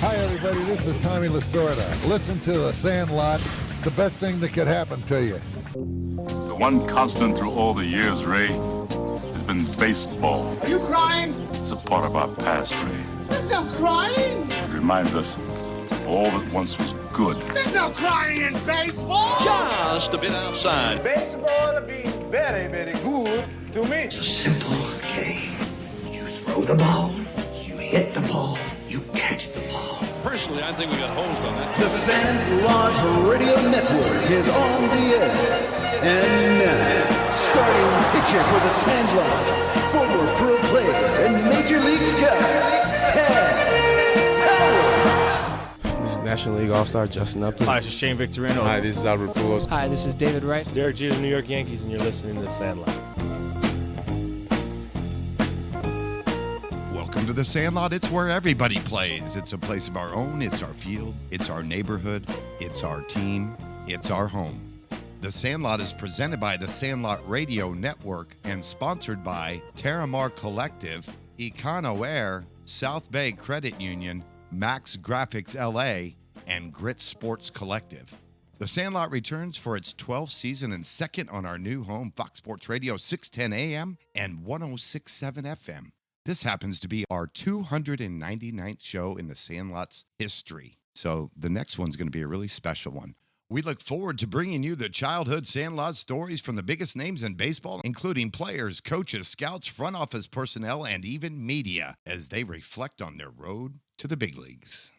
Hi, everybody. This is Tommy Lasorda. Listen to the Sandlot, the best thing that could happen to you. The one constant through all the years, Ray, has been baseball. Are you crying? It's a part of our past, Ray. There's no crying. It reminds us of all that once was good. There's no crying in baseball. Just a bit outside. Baseball will be very, very good to me. It's a simple game. You throw the ball, you hit the ball, you catch the ball. Personally, I think we got holes on that. The Sandlot Radio Network is on the air. And now, starting pitcher for the Sandlots, former pro player and Major League scout, Ted Howard. This is National League All-Star Justin Upton. Hi, this is Shane Victorino. Hi, this is Albert Pujols. Hi, this is David Wright. It's Derek Jeter, New York Yankees, and you're listening to The Sandlot. Welcome to The Sandlot. It's where everybody plays. It's a place of our own. It's our field. It's our neighborhood. It's our team. It's our home. The Sandlot is presented by the Sandlot Radio Network and sponsored by Terramar Collective, Econo Air, South Bay Credit Union, Max Graphics LA, and Grit Sports Collective. The Sandlot returns for its 12th season and second on our new home, Fox Sports Radio, 610 AM and 1067 FM. This happens to be our 299th show in the Sandlot's history. So the next one's going to be a really special one. We look forward to bringing you the childhood Sandlot stories from the biggest names in baseball, including players, coaches, scouts, front office personnel, and even media, as they reflect on their road to the big leagues.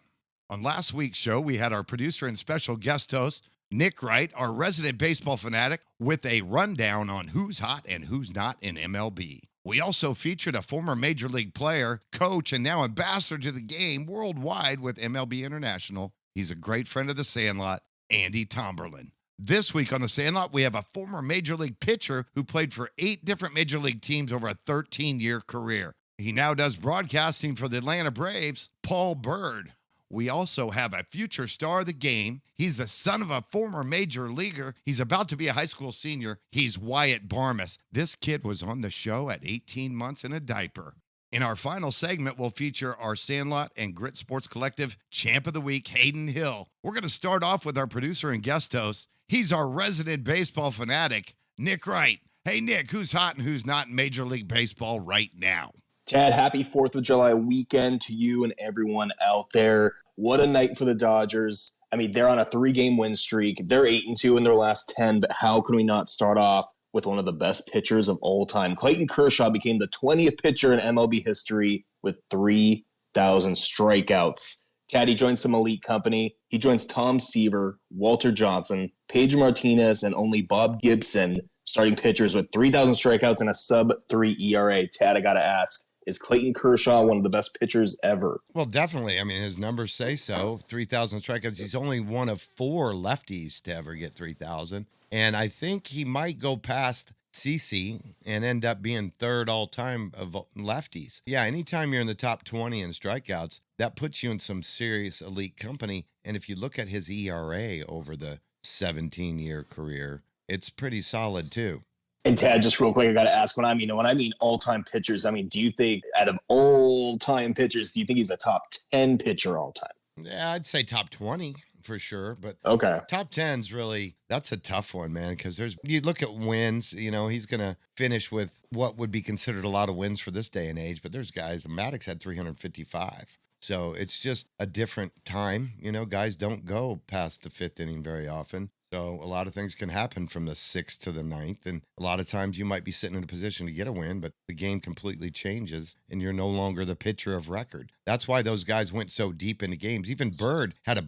On last week's show, we had our producer and special guest host, Nick Wright, our resident baseball fanatic, with a rundown on who's hot and who's not in MLB. We also featured a former Major League player, coach, and now ambassador to the game worldwide with MLB International. He's a great friend of the Sandlot, Andy Tomberlin. This week on the Sandlot, we have a former Major League pitcher who played for 8 different Major League teams over a 13-year career. He now does broadcasting for the Atlanta Braves, Paul Bird. We also have a future star of the game. He's the son of a former major leaguer. He's about to be a high school senior. He's Wyatt Barmes. This kid was on the show at 18 months in a diaper. In our final segment, we'll feature our Sandlot and Grit Sports Collective Champ of the Week, Hayden Hill. We're going to start off with our producer and guest host. He's our resident baseball fanatic, Nick Wright. Hey, Nick, who's hot and who's not in Major League Baseball right now? Tad, happy 4th of July weekend to you and everyone out there. What a night for the Dodgers. I mean, they're on a 3-game win streak. They're 8-2 in their last 10, but how can we not start off with one of the best pitchers of all time? Clayton Kershaw became the 20th pitcher in MLB history with 3,000 strikeouts. Tad, he joins some elite company. He joins Tom Seaver, Walter Johnson, Pedro Martinez, and only Bob Gibson, starting pitchers with 3,000 strikeouts and a sub-3 ERA. Tad, I got to ask, is Clayton Kershaw one of the best pitchers ever? Well, definitely. I mean, his numbers say so. 3,000 strikeouts. He's only one of 4 lefties to ever get 3,000. And I think he might go past CeCe and end up being 3rd all-time of lefties. Yeah, anytime you're in the top 20 in strikeouts, that puts you in some serious elite company. And if you look at his ERA over the 17-year career, it's pretty solid too. And Tad, just real quick, I got to ask, when I mean all-time pitchers, I mean, do you think out of all-time pitchers, do you think he's a top 10 pitcher all-time? Yeah, I'd say top 20 for sure, but okay. Top 10's really, that's a tough one, man, because you look at wins, you know, he's going to finish with what would be considered a lot of wins for this day and age, but there's guys, Maddox had 355. So it's just a different time. You know, guys don't go past the 5th inning very often. So a lot of things can happen from the 6th to the 9th. And a lot of times you might be sitting in a position to get a win, but the game completely changes and you're no longer the pitcher of record. That's why those guys went so deep into games. Even Bird had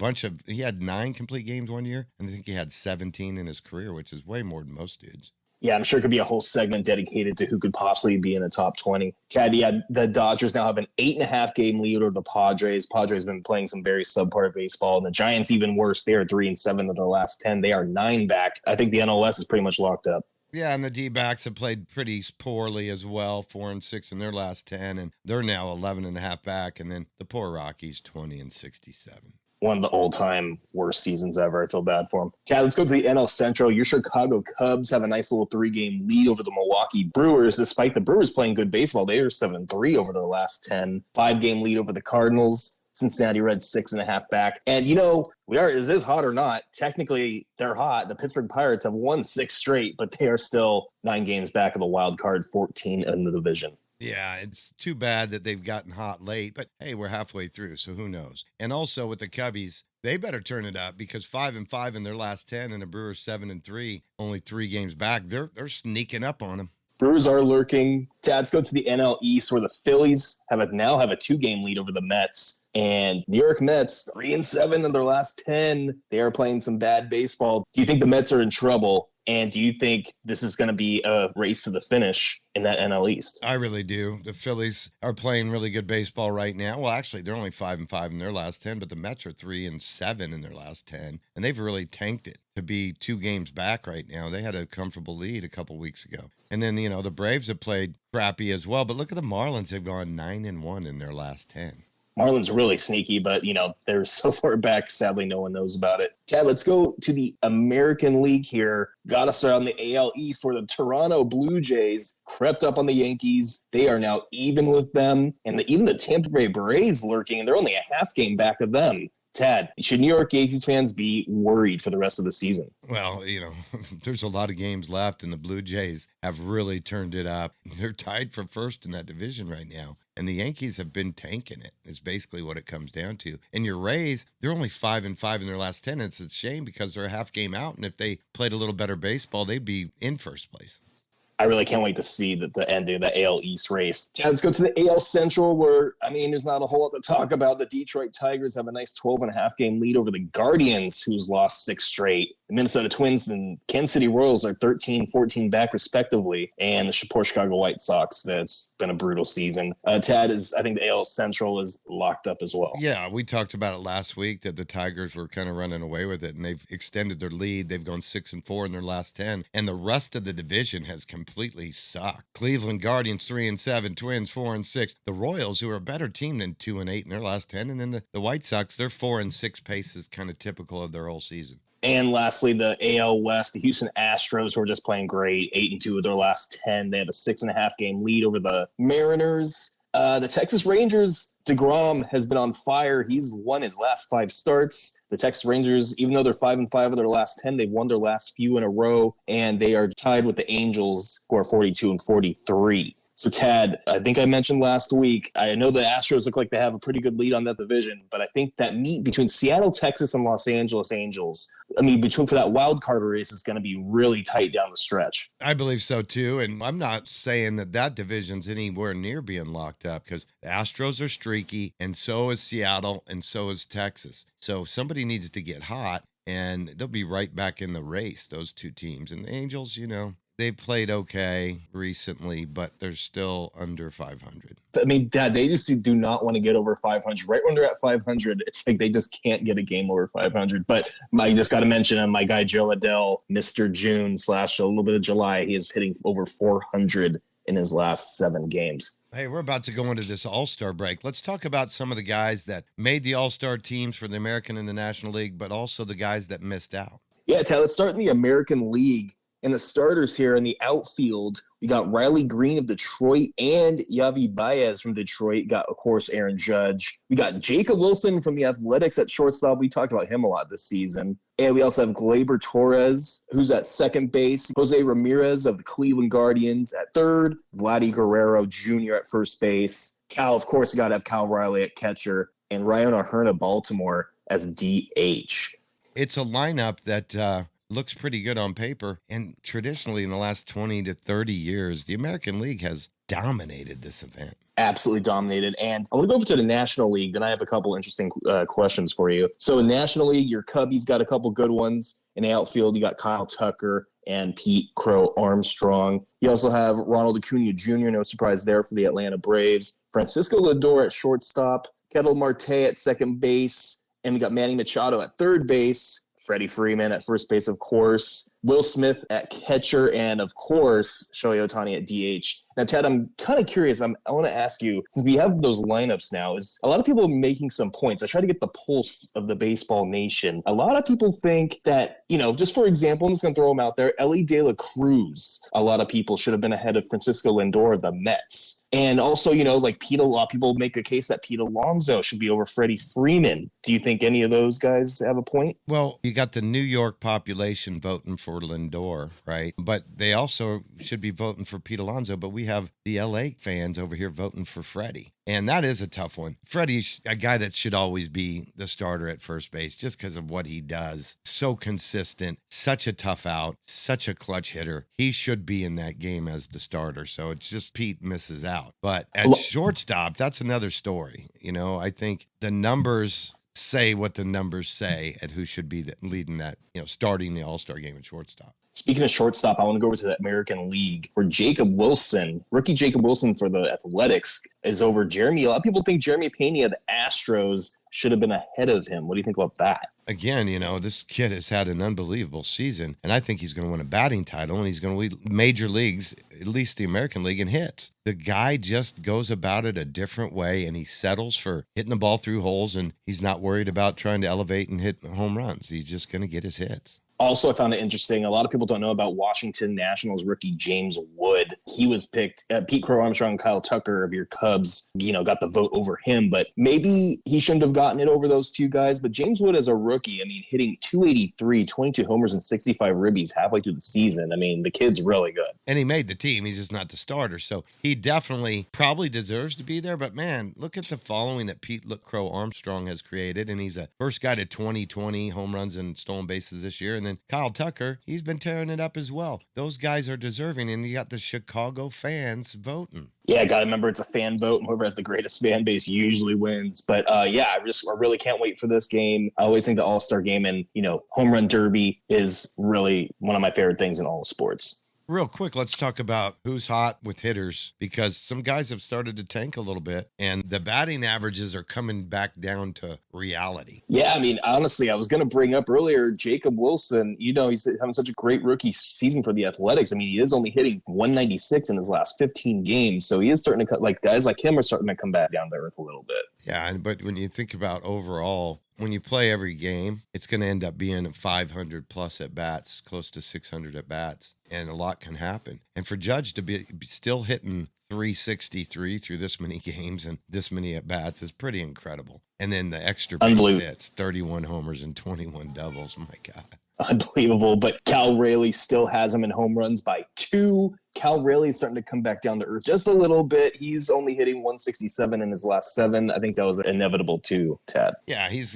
he had 9 complete games one year, and I think he had 17 in his career, which is way more than most dudes. Yeah, I'm sure it could be a whole segment dedicated to who could possibly be in the top 20. Tad, yeah, the Dodgers now have an 8.5-game lead over the Padres. Padres have been playing some very subpar baseball, and the Giants even worse. They are 3-7 of their last 10. They are 9 back. I think the NLS is pretty much locked up. Yeah, and the D-backs have played pretty poorly as well, 4-6 in their last 10, and they're now 11.5 back. And then the poor Rockies, 20-67. One of the all-time worst seasons ever. I feel bad for him. Tad, let's go to the NL Central. Your Chicago Cubs have a nice little 3-game lead over the Milwaukee Brewers. Despite the Brewers playing good baseball, they are 7-3 over their last 10. 5-game lead over the Cardinals. Cincinnati Reds 6.5 back. And, is this hot or not? Technically, they're hot. The Pittsburgh Pirates have won 6 straight, but they are still 9 games back of the wild card, 14 in the division. Yeah, it's too bad that they've gotten hot late, but hey, we're halfway through, so who knows? And also with the Cubbies, they better turn it up because 5-5 in their last 10 and the Brewers 7-3, only 3 games back. They're sneaking up on them. Brewers are lurking. Let's go to the NL East, where the Phillies now have a 2-game lead over the Mets. And New York Mets, 3-7 in their last 10. They are playing some bad baseball. Do you think the Mets are in trouble? And do you think this is going to be a race to the finish in that NL East? I really do. The Phillies are playing really good baseball right now. Well, actually, they're only 5-5 in their last 10, but the Mets are 3-7 in their last 10, and they've really tanked it to be 2 games back right now. They had a comfortable lead a couple weeks ago. And then, the Braves have played crappy as well, but look at the Marlins. They've gone 9-1 in their last 10. Marlins really sneaky, but, they're so far back, sadly, no one knows about it. Tad, let's go to the American League here. Got to start on the AL East, where the Toronto Blue Jays crept up on the Yankees. They are now even with them. And even the Tampa Bay Rays lurking, and they're only a half game back of them. Tad, should New York Yankees fans be worried for the rest of the season? Well, there's a lot of games left, and the Blue Jays have really turned it up. They're tied for first in that division right now, and the Yankees have been tanking it, is basically what it comes down to. And your Rays, they're only 5-5 in their last 10. It's a shame because they're a half game out, and if they played a little better baseball, they'd be in first place. I really can't wait to see the ending of the AL East race. Let's go to the AL Central, where, there's not a whole lot to talk about. The Detroit Tigers have a nice 12.5 game lead over the Guardians, who's lost 6 straight. The Minnesota Twins and Kansas City Royals are 13-14 back, respectively. And the poor Chicago White Sox, that's been a brutal season. Tad, I think the AL Central is locked up as well. Yeah, we talked about it last week that the Tigers were kind of running away with it, and they've extended their lead. They've gone 6-4 in their last 10, and the rest of the division has completely sucked. Cleveland Guardians 3-7, Twins 4-6. The Royals, who are a better team than 2-8 in their last 10, and then the White Sox, their 4-6 pace is kind of typical of their whole season. And lastly, the AL West, the Houston Astros, who are just playing great, 8-2 of their last 10. They have a 6.5 game lead over the Mariners. The Texas Rangers, DeGrom has been on fire. He's won his last 5 starts. The Texas Rangers, even though they're 5-5 of their last 10, they've won their last few in a row, and they are tied with the Angels, who are 42-43. So, Tad, I think I mentioned last week, I know the Astros look like they have a pretty good lead on that division, but I think that meet between Seattle, Texas, and Los Angeles Angels, for that wild card race is going to be really tight down the stretch. I believe so, too, and I'm not saying that division's anywhere near being locked up because the Astros are streaky, and so is Seattle, and so is Texas. So somebody needs to get hot, and they'll be right back in the race, those 2 teams. And the Angels, they played okay recently, but they're still under 500. Dad, they just do not want to get over 500. Right when they're at 500, it's like they just can't get a game over 500. But I just got to mention my guy Joe Adell, Mr. June / a little bit of July. He is hitting over 400 in his last 7 games. Hey, we're about to go into this All-Star break. Let's talk about some of the guys that made the All-Star teams for the American and the National League, but also the guys that missed out. Yeah, Tad, let's start in the American League. And the starters here in the outfield, we got Riley Green of Detroit and Yavi Baez from Detroit. Got, of course, Aaron Judge. We got Jacob Wilson from the Athletics at shortstop. We talked about him a lot this season. And we also have Gleyber Torres, who's at second base. Jose Ramirez of the Cleveland Guardians at third. Vladdy Guerrero Jr. at first base. Of course, you got to have Cal Riley at catcher. And Ryan O'Hearn Baltimore as DH. It's a lineup that looks pretty good on paper. And traditionally in the last 20 to 30 years, the American League has dominated this event. Absolutely dominated. And I want to go over to the National League. Then I have a couple interesting questions for you. So in National League, your Cubbies got a couple good ones. In the outfield, you got Kyle Tucker and Pete Crow Armstrong. You also have Ronald Acuna Jr., no surprise there for the Atlanta Braves. Francisco Lindor at shortstop. Ketel Marte at second base. And we got Manny Machado at third base. Freddie Freeman at first base, of course. Will Smith at catcher, and of course, Shohei Ohtani at DH. Now, Ted, I'm kind of curious. I want to ask you, since we have those lineups now, is a lot of people making some points. I try to get the pulse of the baseball nation. A lot of people think that, just for example, I'm just going to throw them out there. Ellie De La Cruz, a lot of people should have been ahead of Francisco Lindor of the Mets. And also, like Pete, a lot of people make a case that Pete Alonso should be over Freddie Freeman. Do you think any of those guys have a point? Well, you got the New York population voting for Lindor, right? But they also should be voting for Pete Alonso, but we have the LA fans over here voting for Freddie. And that is a tough one. Freddie's a guy that should always be the starter at first base just because of what he does. So consistent, such a tough out, such a clutch hitter. He should be in that game as the starter. So it's just Pete misses out. But at shortstop, that's another story. I think the numbers say what the numbers say at who should be leading that, starting the All-Star game at shortstop. Speaking of shortstop, I want to go over to the American League where rookie Jacob Wilson for the Athletics is over Jeremy. A lot of people think Jeremy Pena, the Astros, should have been ahead of him. What do you think about that? Again, this kid has had an unbelievable season, and I think he's going to win a batting title, and he's going to lead major leagues, at least the American League, in hits. The guy just goes about it a different way, and he settles for hitting the ball through holes, and he's not worried about trying to elevate and hit home runs. He's just going to get his hits. Also, I found it interesting. A lot of people don't know about Washington Nationals rookie James Wood. He was picked. Pete Crow Armstrong and Kyle Tucker of your Cubs, got the vote over him. But maybe he shouldn't have gotten it over those two guys. But James Wood as a rookie, hitting 283, 22 homers and 65 ribbies halfway through the season. The kid's really good. And he made the team. He's just not the starter. So he definitely probably deserves to be there. But, man, look at the following that Pete Crow Armstrong has created. And he's a first guy to 20 home runs and stolen bases this year. And then Kyle Tucker, he's been tearing it up as well. Those guys are deserving, and you got the Chicago fans voting. Yeah, got to remember it's a fan vote, and whoever has the greatest fan base usually wins. But I really can't wait for this game. I always think the All-Star game and, home run derby is really one of my favorite things in all of sports. Real quick, let's talk about who's hot with hitters, because some guys have started to tank a little bit, and the batting averages are coming back down to reality. Yeah, honestly, I was going to bring up earlier Jacob Wilson. He's having such a great rookie season for the Athletics. He is only hitting 196 in his last 15 games, so he is starting to cut. Guys like him are starting to come back down to earth a little bit. Yeah, but when you think about overall, when you play every game, it's going to end up being 500 plus at bats, close to 600 at bats, and a lot can happen. And for Judge to be still hitting 363 through this many games and this many at bats is pretty incredible. And then the extra base hits, 31 homers and 21 doubles. My God. Unbelievable. But Cal Raleigh still has him in home runs by 2. Cal Raleigh is starting to come back down to earth just a little bit. He's only hitting 167 in his last 7. I think that was inevitable too, Ted. Yeah, he's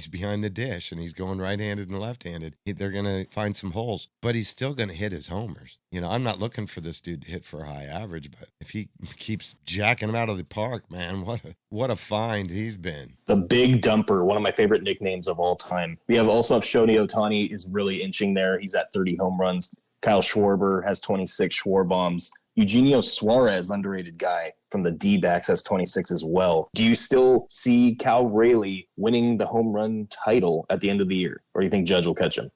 behind the dish, and he's going right-handed and left-handed. They're going to find some holes, but he's still going to hit his homers. I'm not looking for this dude to hit for a high average, but if he keeps jacking him out of the park, man, what a find he's been. The Big Dumper, one of my favorite nicknames of all time. We also have Shohei Ohtani is really inching there. He's at 30 home runs. Kyle Schwarber has 26 Schwarbombs. Eugenio Suarez, underrated guy from the D-backs, has 26 as well. Do you still see Cal Raleigh winning the home run title at the end of the year? Or do you think Judge will catch him?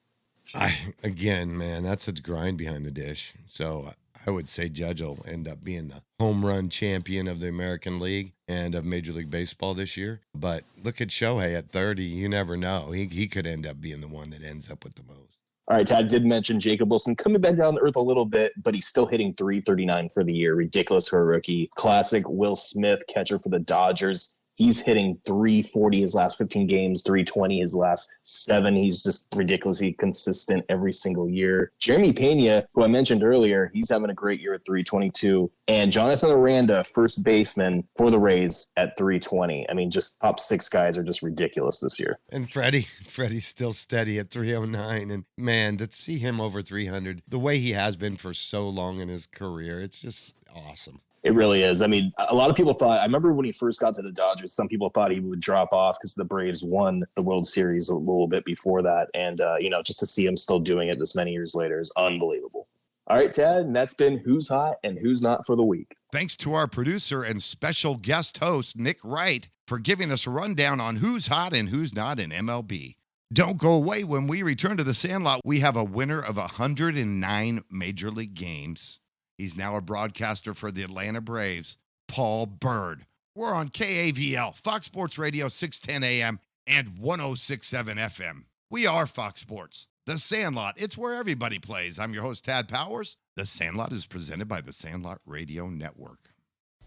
Again, man, that's a grind behind the dish. So I would say Judge will end up being the home run champion of the American League and of Major League Baseball this year. But look at Shohei at 30. You never know. He could end up being the one that ends up with the most. All right, Tad did mention Jacob Wilson coming back down to earth a little bit, but he's still hitting 339 for the year. Ridiculous for a rookie. Classic Will Smith, catcher for the Dodgers. He's hitting 340 his last 15 games, 320 his last 7. He's just ridiculously consistent every single year. Jeremy Pena, who I mentioned earlier, he's having a great year at 322. And Jonathan Aranda, first baseman for the Rays at 320. Just top 6 guys are just ridiculous this year. And Freddie's still steady at 309. And man, to see him over 300, the way he has been for so long in his career, it's just awesome. It really is. A lot of people thought, I remember when he first got to the Dodgers, some people thought he would drop off because the Braves won the World Series a little bit before that. And, just to see him still doing it this many years later is unbelievable. All right, Ted, and that's been Who's Hot and Who's Not for the week. Thanks to our producer and special guest host, Nick Wright, for giving us a rundown on who's hot and who's not in MLB. Don't go away. When we return to the Sandlot, we have a winner of 109 Major League games. He's now a broadcaster for the Atlanta Braves, Paul Bird. We're on KAVL, Fox Sports Radio, 610 AM and 106.7 FM. We are Fox Sports. The Sandlot, it's where everybody plays. I'm your host, Tad Powers. The Sandlot is presented by the Sandlot Radio Network.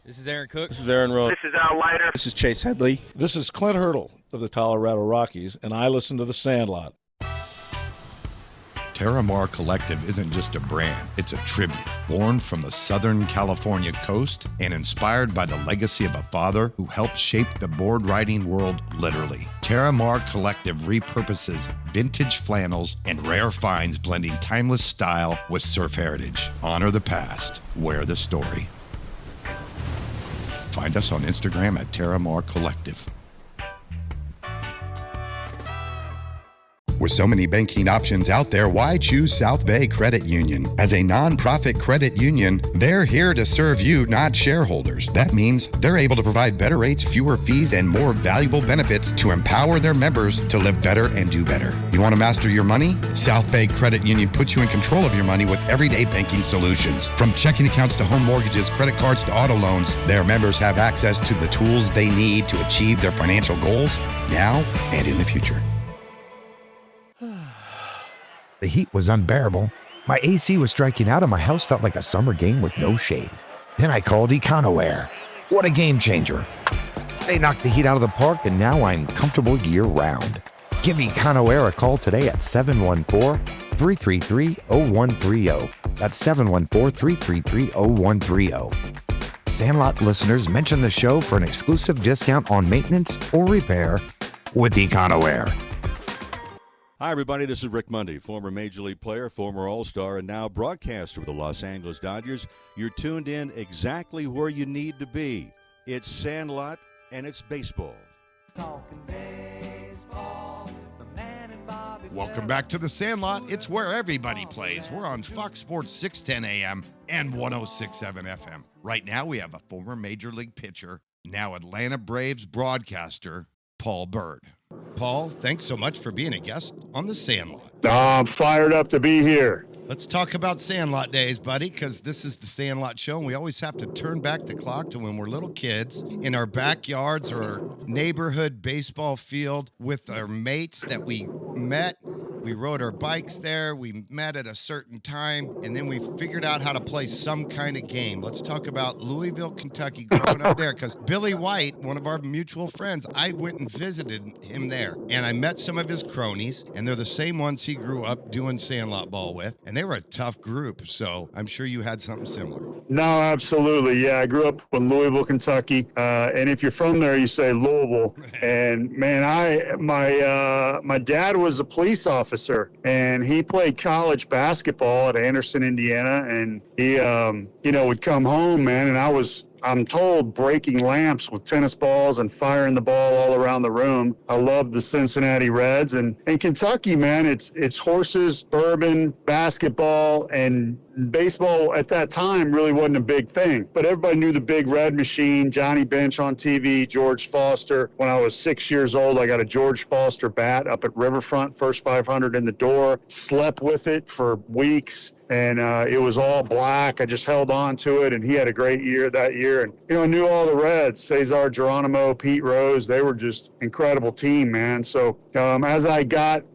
This is Aaron Cook. This is Aaron Rose. This is Al Leiter. This is Chase Headley. This is Clint Hurdle of the Colorado Rockies, and I listen to The Sandlot. Terramar Collective isn't just a brand, it's a tribute. Born from the Southern California coast and inspired by the legacy of a father who helped shape the board riding world literally. Terramar Collective repurposes vintage flannels and rare finds, blending timeless style with surf heritage. Honor the past, wear the story. Find us on Instagram at Terramar Collective. With so many banking options out there, why choose South Bay Credit Union? As a nonprofit credit union, they're here to serve you, not shareholders. That means they're able to provide better rates, fewer fees, and more valuable benefits to empower their members to live better and do better. You want to master your money? South Bay Credit Union puts you in control of your money with everyday banking solutions. From checking accounts to home mortgages, credit cards to auto loans, their members have access to the tools they need to achieve their financial goals now and in the future. The heat was unbearable. My AC was striking out and my house felt like a summer game with no shade. Then I called EconoAir. What a game changer. They knocked the heat out of the park and now I'm comfortable year-round. Give EconoAir a call today at 714-333-0130. That's 714-333-0130. Sandlot listeners mention the show for an exclusive discount on maintenance or repair with EconoAir. Hi, everybody. This is Rick Mundy, former Major League player, former All-Star, and now broadcaster with the Los Angeles Dodgers. You're tuned in exactly where you need to be. It's Sandlot, and it's baseball. Welcome back to the Sandlot. It's where everybody plays. We're on Fox Sports 610 AM and 106.7 FM. Right now, we have a former Major League pitcher, now Atlanta Braves broadcaster, Paul Bird. Paul, thanks so much for being a guest on the Sandlot. I'm fired up to be here. Let's talk about Sandlot days, buddy, because this is the Sandlot show, and we always have to turn back the clock to when we're little kids in our backyards or our neighborhood baseball field with our mates that we met. We rode our bikes there. We met at a certain time, and then we figured out how to play some kind of game. Let's talk about Louisville, Kentucky, growing up there, because Billy White, one of our mutual friends, I went and visited him there, and I met some of his cronies, and they're the same ones he grew up doing Sandlot ball with, and they were a tough group, so I'm sure you had something similar. No, absolutely. Yeah, I grew up in Louisville, Kentucky, and if you're from there, you say Louisville. And man, my dad was a police officer, and he played college basketball at Anderson, Indiana, and he, would come home, man, and I'm told, breaking lamps with tennis balls and firing the ball all around the room. I love the Cincinnati Reds. And in Kentucky, man, it's horses, bourbon, basketball, and baseball at that time really wasn't a big thing. But everybody knew the Big Red Machine, Johnny Bench on TV, George Foster. When I was 6 years old, I got a George Foster bat up at Riverfront, first 500 in the door, slept with it for weeks. And it was all black. I just held on to it, and he had a great year that year. And, I knew all the Reds, Cesar Geronimo, Pete Rose. They were just incredible team, man. So as I got,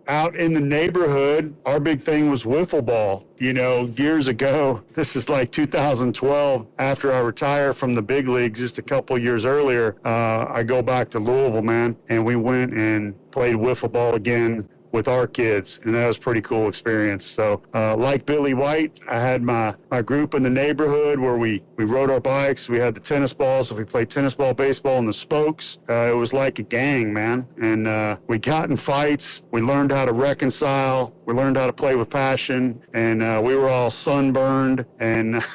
out in the neighborhood, our big thing was wiffle ball. Years ago, this is like 2012, after I retired from the big leagues just a couple years earlier, I go back to Louisville, man, and we went and played wiffle ball again with our kids, and that was a pretty cool experience. So like Billy White, I had my group in the neighborhood where we rode our bikes. We had the tennis balls, so we played tennis ball, baseball, and the spokes. It was like a gang, man, and we got in fights. We learned how to reconcile. We learned how to play with passion, and we were all sunburned, and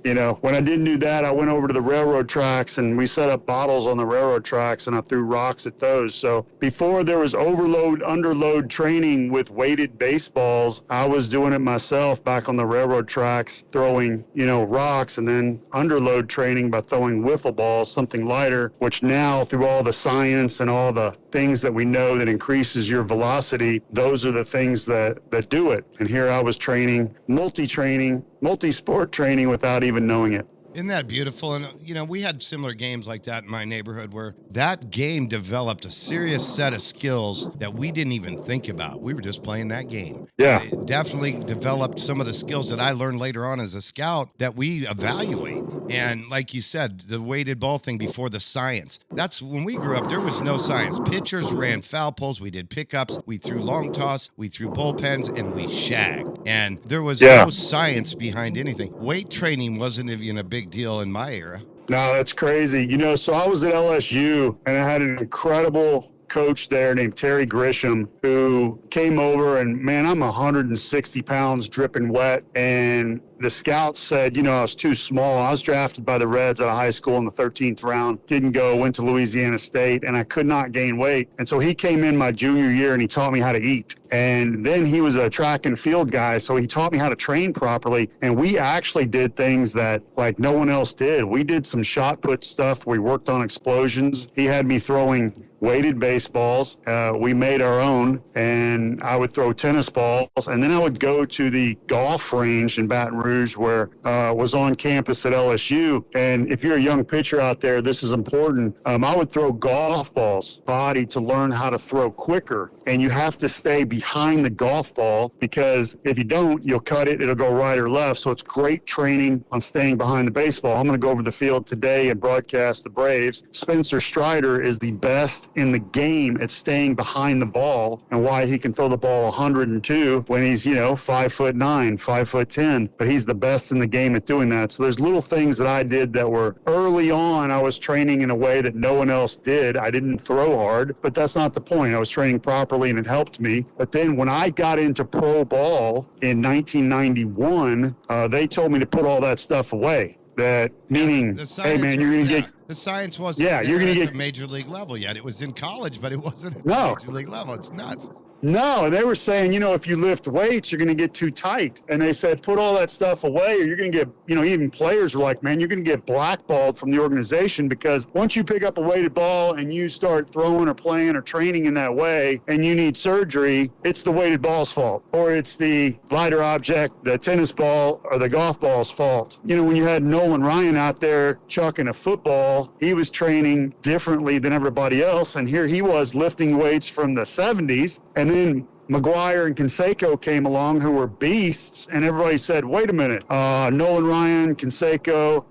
you know, when I didn't do that, I went over to the railroad tracks and we set up bottles on the railroad tracks and I threw rocks at those. So before there was overload, underload training with weighted baseballs, I was doing it myself back on the railroad tracks, throwing, you know, rocks, and then underload training by throwing wiffle balls, something lighter, which now through all the science and all the things that we know that increases your velocity, those are the things that do it. And here I was training, multi-sport training without even knowing it. Isn't that beautiful? And, you know, we had similar games like that in my neighborhood where that game developed a serious set of skills that we didn't even think about. We were just playing that game. Yeah. It definitely developed some of the skills that I learned later on as a scout that we evaluate. And like you said, the weighted ball thing before the science. That's when we grew up, there was no science. Pitchers ran foul poles. We did pickups. We threw long toss. We threw bullpens, and we shagged. And there was no science behind anything. Weight training wasn't even a big deal in my era. No, that's crazy. You know, so I was at LSU and I had an incredible coach there named Terry Grisham who came over, and man, I'm 160 pounds dripping wet, and the scouts said, you know, I was too small. I was drafted by the Reds out of high school in the 13th round, didn't go, went to Louisiana State, and I could not gain weight. And so he came in my junior year and he taught me how to eat. And then he was a track and field guy, so he taught me how to train properly. And we actually did things that like no one else did. We did some shot put stuff. We worked on explosions. He had me throwing weighted baseballs. We made our own, and I would throw tennis balls. And then I would go to the golf range in Baton Rouge where was on campus at LSU. And if you're a young pitcher out there, this is important. I would throw golf balls body to learn how to throw quicker. And you have to stay behind the golf ball, because if you don't, you'll cut it, it'll go right or left. So it's great training on staying behind the baseball. I'm going to go over the field today and broadcast the Braves. Spencer Strider is the best in the game at staying behind the ball, and why he can throw the ball 102 when he's, you know, 5'9", 5'10", but he's the best in the game at doing that. So there's little things that I did that were early on. I was training in a way that no one else did. I didn't throw hard, but that's not the point. I was training properly and it helped me. But then when I got into pro ball in 1991, they told me to put all that stuff away. That meaning, hey man, you're going to get... The science wasn't you're gonna at get the major league level yet. It was in college, but it wasn't at the major league level. It's nuts. No, they were saying, you know, if you lift weights, you're going to get too tight. And they said, put all that stuff away or you're going to get, you know, even players were like, man, you're going to get blackballed from the organization, because once you pick up a weighted ball and you start throwing or playing or training in that way and you need surgery, it's the weighted ball's fault, or it's the lighter object, the tennis ball or the golf ball's fault. You know, when you had Nolan Ryan out there chucking a football, he was training differently than everybody else. And here he was lifting weights from the 70s. And then McGuire and Canseco came along, who were beasts, and everybody said, wait a minute, Nolan Ryan, Canseco,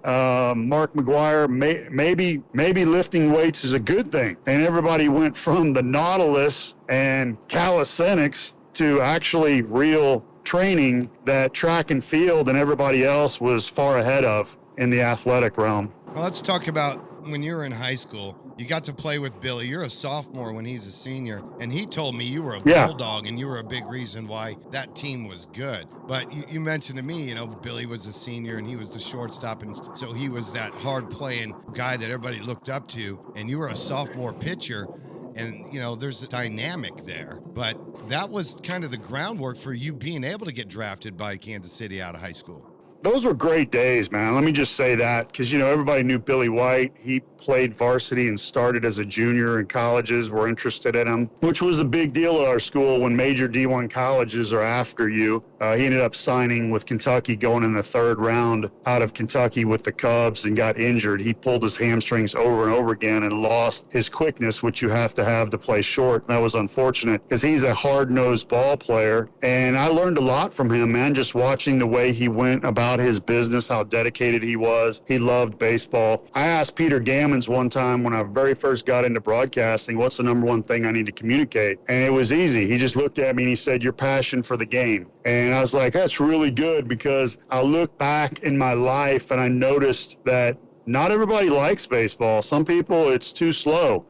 Mark McGuire, maybe lifting weights is a good thing. And everybody went from the Nautilus and calisthenics to actually real training that track and field and everybody else was far ahead of in the athletic realm. Well, let's talk about when you were in high school. You got to play with Billy. You're a sophomore when he's a senior, and he told me you were a bulldog, and you were a big reason why that team was good. But you mentioned to me, you know, Billy was a senior, and he was the shortstop, and so he was that hard-playing guy that everybody looked up to, and you were a sophomore pitcher, and, you know, there's a dynamic there. But that was kind of the groundwork for you being able to get drafted by Kansas City out of high school. Those were great days, man. Let me just say that, because, you know, everybody knew Billy White. He played varsity and started as a junior, and colleges were interested in him, which was a big deal at our school when major D1 colleges are after you. He ended up signing with Kentucky, going in the third round out of Kentucky with the Cubs, and got injured. He pulled his hamstrings over and over again and lost his quickness, which you have to play short. That was unfortunate, because he's a hard-nosed ball player. And I learned a lot from him, man, just watching the way he went about his business, how dedicated he was. He loved baseball. I asked Peter Gammons one time when I very first got into broadcasting, what's the number one thing I need to communicate? And it was easy. He just looked at me and he said, your passion for the game. And I was like, that's really good, because I look back in my life and I noticed that not everybody likes baseball. Some people, it's too slow.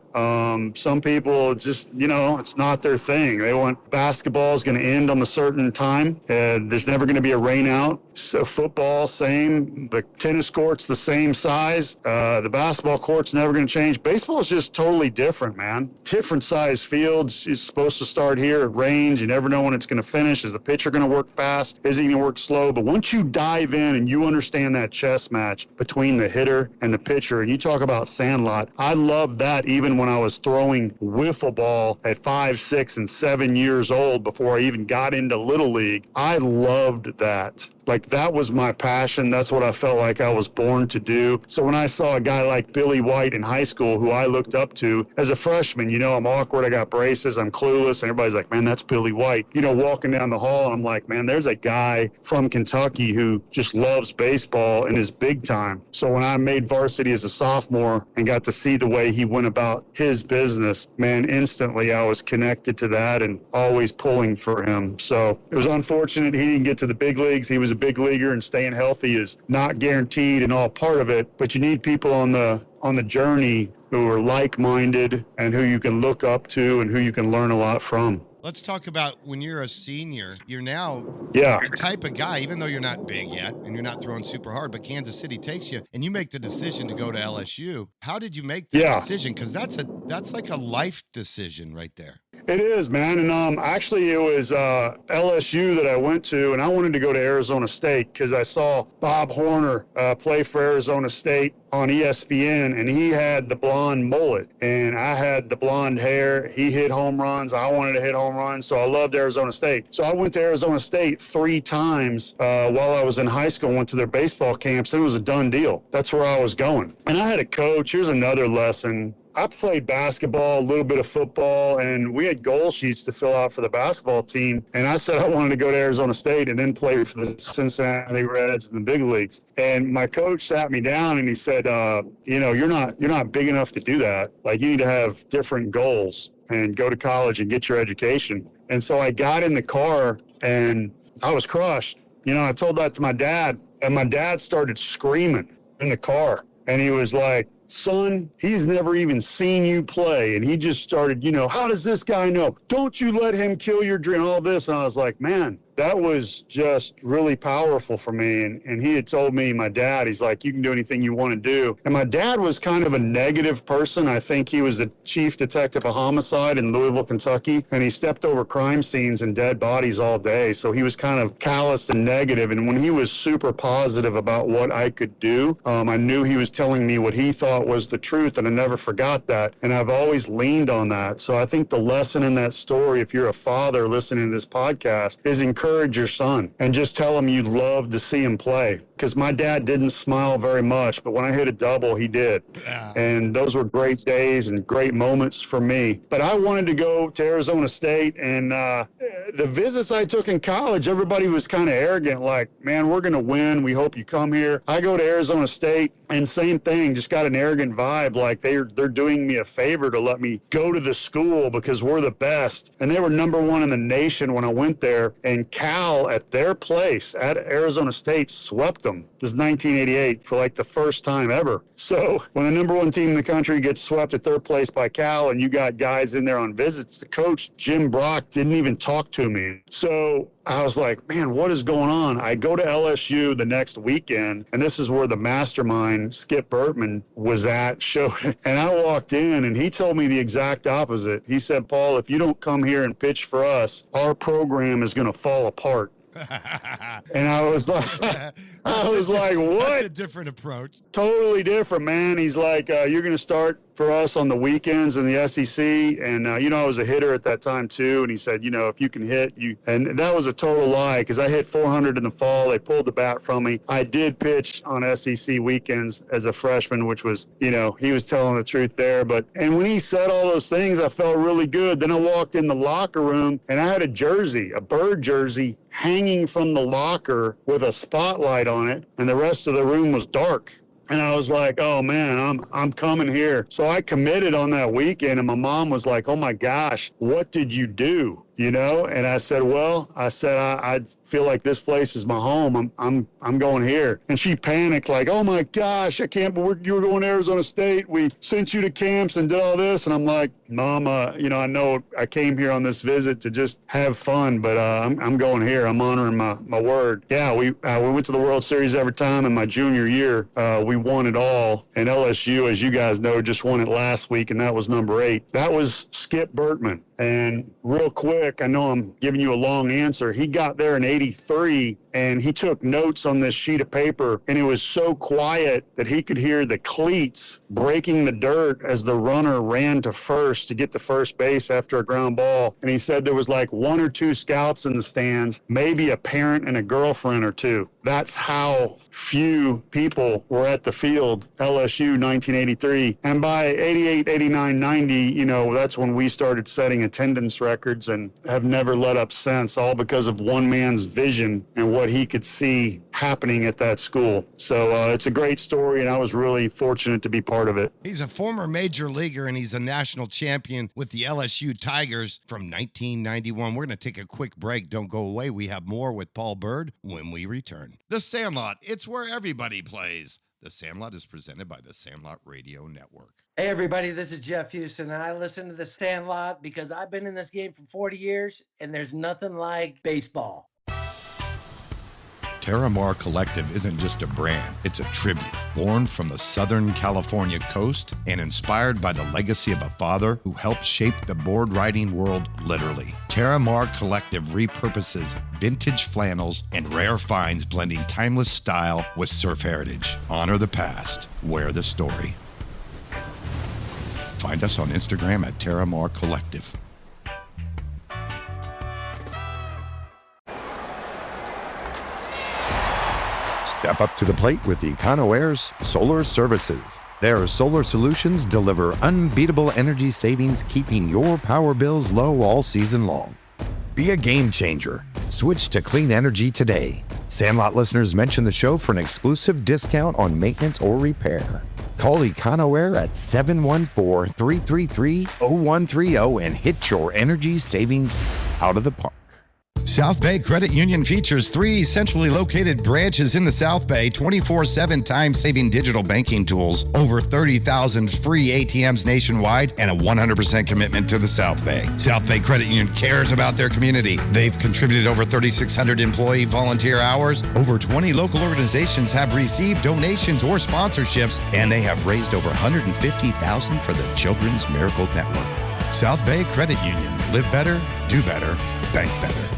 Some people just, it's not their thing. They want basketball is going to end on a certain time. There's never going to be a rain out. So football, same. The tennis court's the same size. The basketball court's never going to change. Baseball is just totally different, man. Different size fields. It's supposed to start here at range. You never know when it's going to finish. Is the pitcher going to work fast? Is he going to work slow? But once you dive in and you understand that chess match between the hitter and the pitcher, and you talk about Sandlot, I loved that even when I was throwing wiffle ball at 5, 6, and 7 years old before I even got into Little League. I loved that. Like, that was my passion. That's what I felt like I was born to do. So when I saw a guy like Billy White in high school, who I looked up to as a freshman, I'm awkward, I got braces, I'm clueless, and everybody's like, man, that's Billy White. Walking down the hall, I'm like, man, there's a guy from Kentucky who just loves baseball and is big time. So when I made varsity as a sophomore and got to see the way he went about his business, man, instantly I was connected to that and always pulling for him. So it was unfortunate he didn't get to the big leagues. He was a big leaguer, and staying healthy is not guaranteed and all part of it, but you need people on the journey who are like-minded and who you can look up to and who you can learn a lot from. Let's talk about when you're a senior. You're now a type of guy, even though you're not big yet and you're not throwing super hard, but Kansas City takes you and you make the decision to go to LSU. How did you make that decision? Because that's like a life decision right there. It is, man. And actually it was LSU that I went to, and I wanted to go to Arizona State because I saw Bob Horner play for Arizona State on ESPN, and he had the blonde mullet and I had the blonde hair. He hit home runs. I wanted to hit home runs. So I loved Arizona State. So I went to Arizona State 3 times while I was in high school, went to their baseball camps, and it was a done deal. That's where I was going. And I had a coach. Here's another lesson. I played basketball, a little bit of football, and we had goal sheets to fill out for the basketball team. And I said I wanted to go to Arizona State and then play for the Cincinnati Reds in the big leagues. And my coach sat me down and he said, you're not big enough to do that. Like, you need to have different goals and go to college and get your education. And so I got in the car and I was crushed. I told that to my dad, and my dad started screaming in the car. And he was like, son, he's never even seen you play. And he just started, how does this guy know? Don't you let him kill your dream, all this. And I was like, man, that was just really powerful for me. And he had told me, my dad, he's like, you can do anything you want to do. And my dad was kind of a negative person. I think he was the chief detective of homicide in Louisville, Kentucky. And he stepped over crime scenes and dead bodies all day. So he was kind of callous and negative. And when he was super positive about what I could do, I knew he was telling me what he thought was the truth. And I never forgot that. And I've always leaned on that. So I think the lesson in that story, if you're a father listening to this podcast, is encourage your son and just tell him you'd love to see him play. Because my dad didn't smile very much, but when I hit a double, he did. Yeah. And those were great days and great moments for me. But I wanted to go to Arizona State, and the visits I took in college, everybody was kind of arrogant, like, man, we're going to win. We hope you come here. I go to Arizona State, and same thing, just got an arrogant vibe, like they're doing me a favor to let me go to the school because we're the best. And they were number 1 in the nation when I went there, and Cal at their place at Arizona State swept them. This is 1988 for like the first time ever. So when the number 1 team in the country gets swept at third place by Cal, and you got guys in there on visits, the coach, Jim Brock, didn't even talk to me. So I was like, man, what is going on? I go to LSU the next weekend, and this is where the mastermind, Skip Bertman, was at. And I walked in, and he told me the exact opposite. He said, Paul, if you don't come here and pitch for us, our program is going to fall apart. And I was like, what? That's a different approach. Totally different, man. He's like, you're going to start for us on the weekends in the SEC. And, I was a hitter at that time too. And he said, if you can hit, and that was a total lie, because I hit 400 in the fall. They pulled the bat from me. I did pitch on SEC weekends as a freshman, which was, he was telling the truth there. And when he said all those things, I felt really good. Then I walked in the locker room, and I had a jersey, a Bird jersey, hanging from the locker with a spotlight on it, and the rest of the room was dark. And I was like, oh man, I'm coming here. So I committed on that weekend, and my mom was like, oh my gosh, what did you do? you know? And I said, I feel like this place is my home. I'm going here. And she panicked like, oh my gosh, I can't believe you were going to Arizona State. We sent you to camps and did all this. And I'm like, Mom, I know I came here on this visit to just have fun, but I'm going here. I'm honoring my word. Yeah, we went to the World Series every time. In my junior year, we won it all. And LSU, as you guys know, just won it last week, and that was number 8. That was Skip Bertman. And real quick, I know I'm giving you a long answer. He got there in 83, and he took notes on this sheet of paper, and it was so quiet that he could hear the cleats breaking the dirt as the runner ran to first to get to first base after a ground ball. And he said there was like 1 or 2 scouts in the stands, maybe a parent and a girlfriend or 2. That's how few people were at the field, LSU 1983. And by 88, 89, 90, that's when we started setting attendance records and have never let up since, all because of one man's vision and what he could see happening at that school. So it's a great story, and I was really fortunate to be part of it. He's a former major leaguer, and he's a national champion with the LSU Tigers from 1991. We're going to take a quick break. Don't go away. We have more with Paul Byrd when we return. The Sandlot, it's where everybody plays. The Sandlot is presented by the Sandlot Radio Network. Hey, everybody, this is Jeff Houston, and I listen to the Sandlot because I've been in this game for 40 years, and there's nothing like baseball. Terramar Collective isn't just a brand, it's a tribute. Born from the Southern California coast and inspired by the legacy of a father who helped shape the board riding world literally. Terramar Collective repurposes vintage flannels and rare finds, blending timeless style with surf heritage. Honor the past, wear the story. Find us on Instagram at Terramar Collective. Step up to the plate with Econoware's Solar Services. Their solar solutions deliver unbeatable energy savings, keeping your power bills low all season long. Be a game changer. Switch to clean energy today. Sandlot listeners mention the show for an exclusive discount on maintenance or repair. Call Econoware at 714-333-0130 and hit your energy savings out of the park. South Bay Credit Union features 3 centrally located branches in the South Bay, 24/7 time-saving digital banking tools, over 30,000 free ATMs nationwide, and a 100% commitment to the South Bay. South Bay Credit Union cares about their community. They've contributed over 3,600 employee volunteer hours. Over 20 local organizations have received donations or sponsorships, and they have raised over $150,000 for the Children's Miracle Network. South Bay Credit Union. Live better, do better, bank better.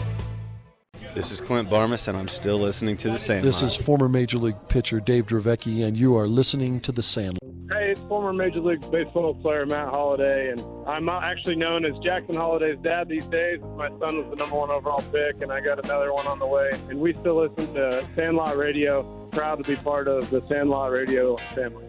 This is Clint Barmes, and I'm still listening to The Sandlot. This is former Major League pitcher Dave Dravecki, and you are listening to The Sandlot. Hey, it's former Major League Baseball player Matt Holliday, and I'm actually known as Jackson Holliday's dad these days. My son was the #1 overall pick, and I got another one on the way. And we still listen to Sandlot Radio. Proud to be part of the Sandlot Radio family.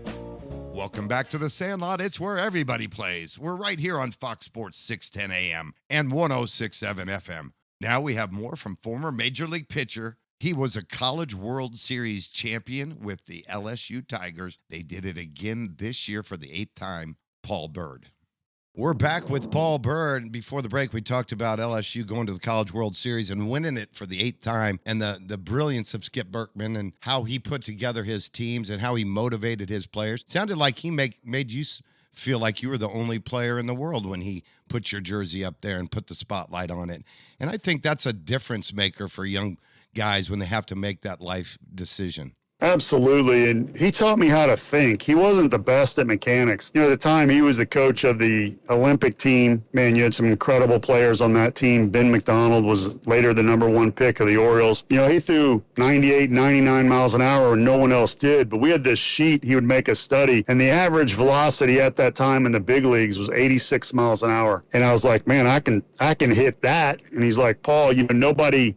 Welcome back to the Sandlot. It's where everybody plays. We're right here on Fox Sports 610 AM and 106.7 FM. Now we have more from former Major League pitcher. He was a College World Series champion with the LSU Tigers. They did it again this year for the 8th time, Paul Byrd. We're back with Paul Byrd. Before the break, we talked about LSU going to the College World Series and winning it for the 8th time, and the brilliance of Skip Bertman and how he put together his teams and how he motivated his players. Sounded like he made you feel like you were the only player in the world when he put your jersey up there and put the spotlight on it. And I think that's a difference maker for young guys when they have to make that life decision. Absolutely, and he taught me how to think. He wasn't the best at mechanics. At the time, he was the coach of the Olympic team. Man, you had some incredible players on that team. Ben McDonald was later the #1 pick of the Orioles. He threw 98, 99 miles an hour, and no one else did. But we had this sheet he would make us study, and the average velocity at that time in the big leagues was 86 miles an hour. And I was like, man, I can hit that. And he's like, Paul, nobody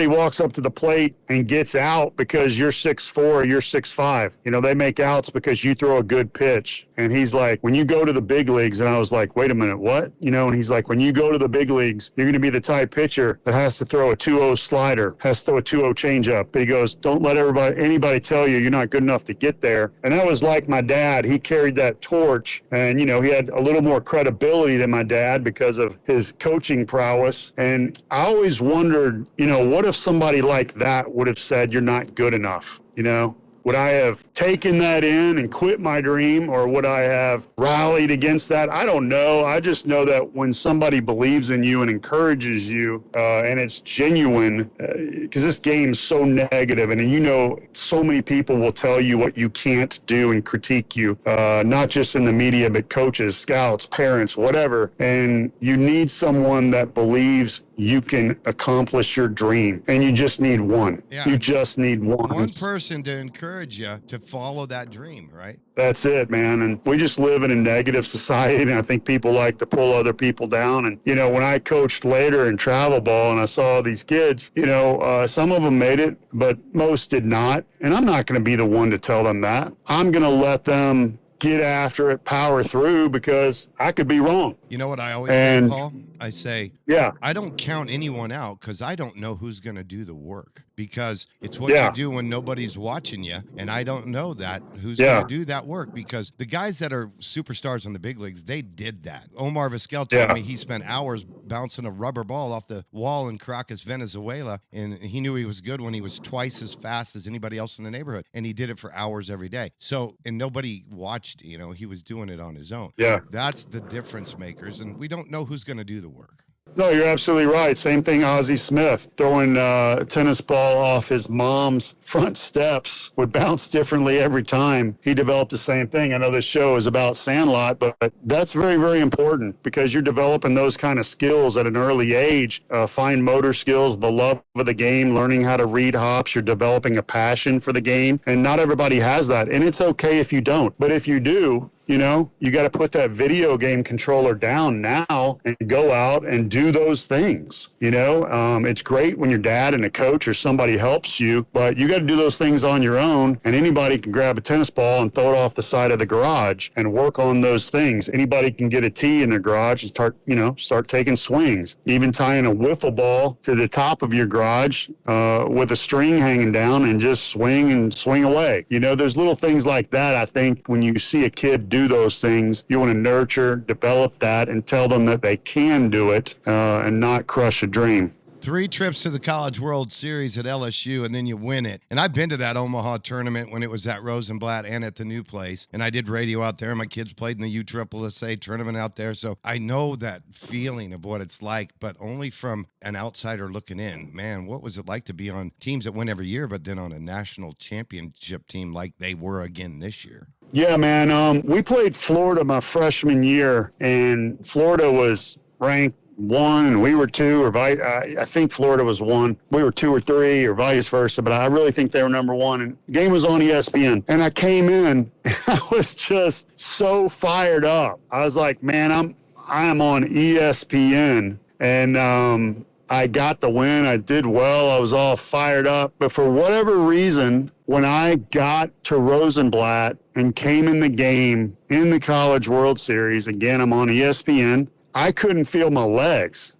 walks up to the plate and gets out because you're 6'4". 6'4", you're 6'5". You know, they make outs because you throw a good pitch. And he's like, when you go to the big leagues, and I was like, wait a minute, what? You know, and he's like, when you go to the big leagues, you're going to be the type pitcher that has to throw a 2-0 slider, has to throw a 2-0 changeup. But he goes, don't let anybody tell you you're not good enough to get there. And that was like my dad. He carried that torch, and, you know, he had a little more credibility than my dad because of his coaching prowess. And I always wondered, you know, what if somebody like that would have said, you're not good enough, you know? Would I have taken that in and quit my dream, or would I have rallied against that? I don't know. I just know that when somebody believes in you and encourages you, and it's genuine, because this game's so negative, and you know, so many people will tell you what you can't do and critique you, not just in the media, but coaches, scouts, parents, whatever. And you need someone that believes you can accomplish your dream, and you just need one. Yeah. You just need one. One person to encourage you to follow that dream, right? That's it, man. And we just live in a negative society, and I think people like to pull other people down. And, you know, when I coached later in travel ball and I saw these kids, you know, some of them made it, but most did not. And I'm not going to be the one to tell them that. I'm going to let them get after it, power through, because I could be wrong. You know what I always say, Paul? I say, yeah, I don't count anyone out because I don't know who's going to do the work, because it's what you do when nobody's watching you. And I don't know that who's going to do that work, because the guys that are superstars in the big leagues, they did that. Omar Vizquel told me he spent hours bouncing a rubber ball off the wall in Caracas, Venezuela. And he knew he was good when he was twice as fast as anybody else in the neighborhood. And he did it for hours every day. So, and nobody watched, you know, he was doing it on his own. Yeah. That's the difference makers. And we don't know who's going to do the work. No, you're absolutely right. Same thing, Ozzie Smith, throwing a tennis ball off his mom's front steps would bounce differently every time. He developed the same thing. I know this show is about Sandlot, but that's very, very important, because you're developing those kind of skills at an early age, fine motor skills, the love of the game, learning how to read hops. You're developing a passion for the game, and not everybody has that. And it's okay if you don't. But if you do, you know, you got to put that video game controller down now and go out and do those things. You know, it's great when your dad and a coach or somebody helps you, but you got to do those things on your own. And anybody can grab a tennis ball and throw it off the side of the garage and work on those things. Anybody can get a tee in their garage and start taking swings. Even tying a wiffle ball to the top of your garage with a string hanging down and just swing away. You know, there's little things like that. I think when you see a kid do those things, you want to nurture, develop that, and tell them that they can do it and not crush a dream. 3 trips to the College World Series at LSU, and then you win it. And I've been to that Omaha tournament when it was at Rosenblatt and at the new place. And I did radio out there. My kids played in the USSSA tournament out there. So I know that feeling of what it's like, but only from an outsider looking in. Man, what was it like to be on teams that win every year, but then on a national championship team like they were again this year? Yeah, man. We played Florida my freshman year, and Florida was ranked 1 and we were 2, or I think Florida was 1. We were 2 or 3, or vice versa, but I really think they were number 1. And the game was on ESPN, and I came in and I was just so fired up. I was like, man, I am on ESPN, and I got the win. I did well. I was all fired up. But for whatever reason, when I got to Rosenblatt and came in the game in the College World Series, again, I'm on ESPN, I couldn't feel my legs.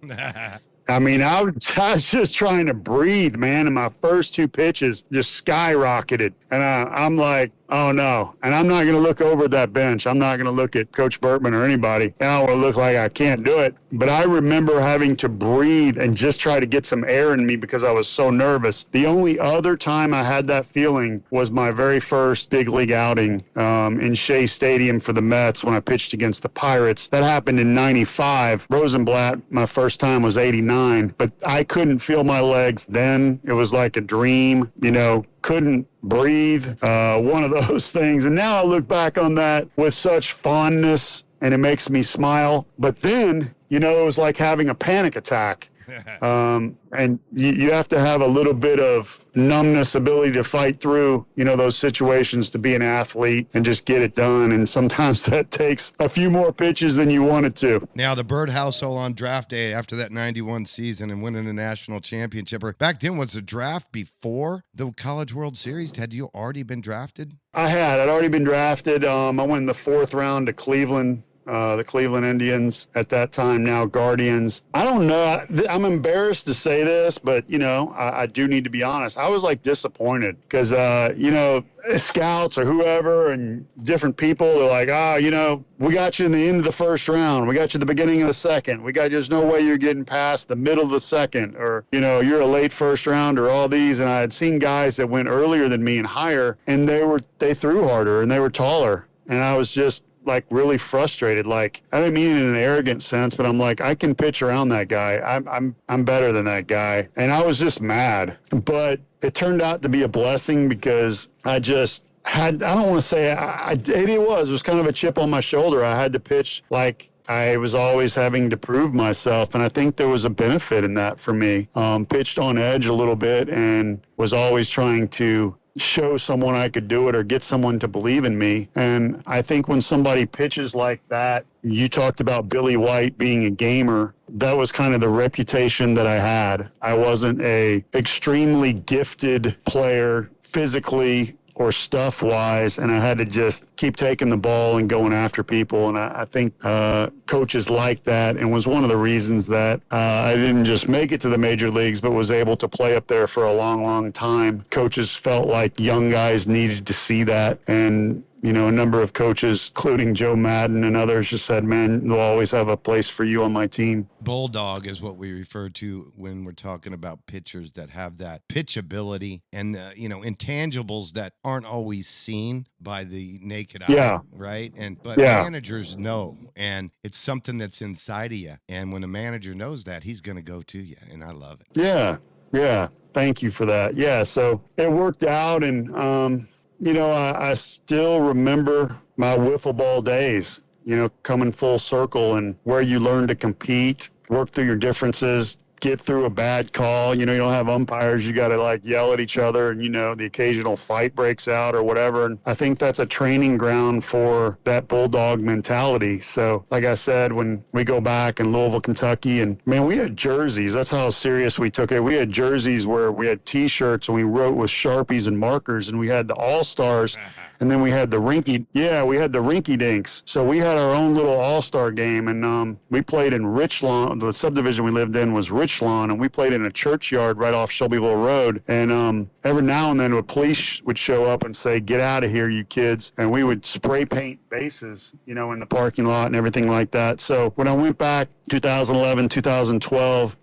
I mean, I was just trying to breathe, man, and my first 2 pitches just skyrocketed. And I'm like, oh, no. And I'm not going to look over at that bench. I'm not going to look at Coach Bertman or anybody. I don't want to look like I can't do it. But I remember having to breathe and just try to get some air in me because I was so nervous. The only other time I had that feeling was my very first big league outing in Shea Stadium for the Mets when I pitched against the Pirates. That happened in '95. Rosenblatt, my first time, was '89. But I couldn't feel my legs then. It was like a dream, you know. Couldn't breathe, one of those things. And now I look back on that with such fondness, and it makes me smile. But then, you know, it was like having a panic attack. And you have to have a little bit of numbness ability to fight through, those situations to be an athlete and just get it done. And sometimes that takes a few more pitches than you want it to. Now, the Bird household on draft day after that 91 season and winning a national championship, or back then, was the draft before the College World Series? Had you already been drafted? I'd already been drafted. I went in the 4th round to Cleveland. The Cleveland Indians at that time, now Guardians. I don't know. I'm embarrassed to say this, but, I do need to be honest. I was disappointed because, scouts or whoever and different people, they're like, we got you in the end of the 1st round. We got you at the beginning of the 2nd. There's no way you're getting past the middle of the 2nd, or, you're a late 1st round, or all these. And I had seen guys that went earlier than me and higher, and they threw harder and they were taller. And I was just really frustrated. I don't mean it in an arrogant sense, but I'm I can pitch around that guy. I'm better than that guy. And I was just mad. But it turned out to be a blessing because I just had, I don't want to say it was kind of a chip on my shoulder. I had to pitch I was always having to prove myself, and I think there was a benefit in that for me. Pitched on edge a little bit and was always trying to show someone I could do it or get someone to believe in me. And I think when somebody pitches like that, you talked about Billy White being a gamer. That was kind of the reputation that I had. I wasn't a extremely gifted player physically or stuff-wise, and I had to just keep taking the ball and going after people. And I think coaches like that, and was one of the reasons that I didn't just make it to the major leagues, but was able to play up there for a long, long time. Coaches felt like young guys needed to see that, and a number of coaches, including Joe Madden and others, just said, man, we'll always have a place for you on my team. Bulldog is what we refer to when we're talking about pitchers that have that pitch ability and, intangibles that aren't always seen by the naked eye, right? But managers know, and it's something that's inside of you. And when a manager knows that, he's going to go to you, and I love it. Yeah. Thank you for that. Yeah, so it worked out, and I still remember my wiffle ball days, coming full circle, and where you learn to compete, work through your differences, get through a bad call. You don't have umpires. You got to yell at each other, and, the occasional fight breaks out or whatever. And I think that's a training ground for that Bulldog mentality. So like I said, when we go back in Louisville, Kentucky, and man, we had jerseys. That's how serious we took it. We had jerseys where we had T-shirts and we wrote with Sharpies and markers, and we had the All-Stars. And then we had the rinky dinks. So we had our own little all-star game, and we played in Richlawn. The subdivision we lived in was Richlawn, and we played in a churchyard right off Shelbyville Road. And every now and then the police would show up and say, "Get out of here, you kids." And we would spray paint bases, in the parking lot and everything like that. So when I went back 2011, 2012,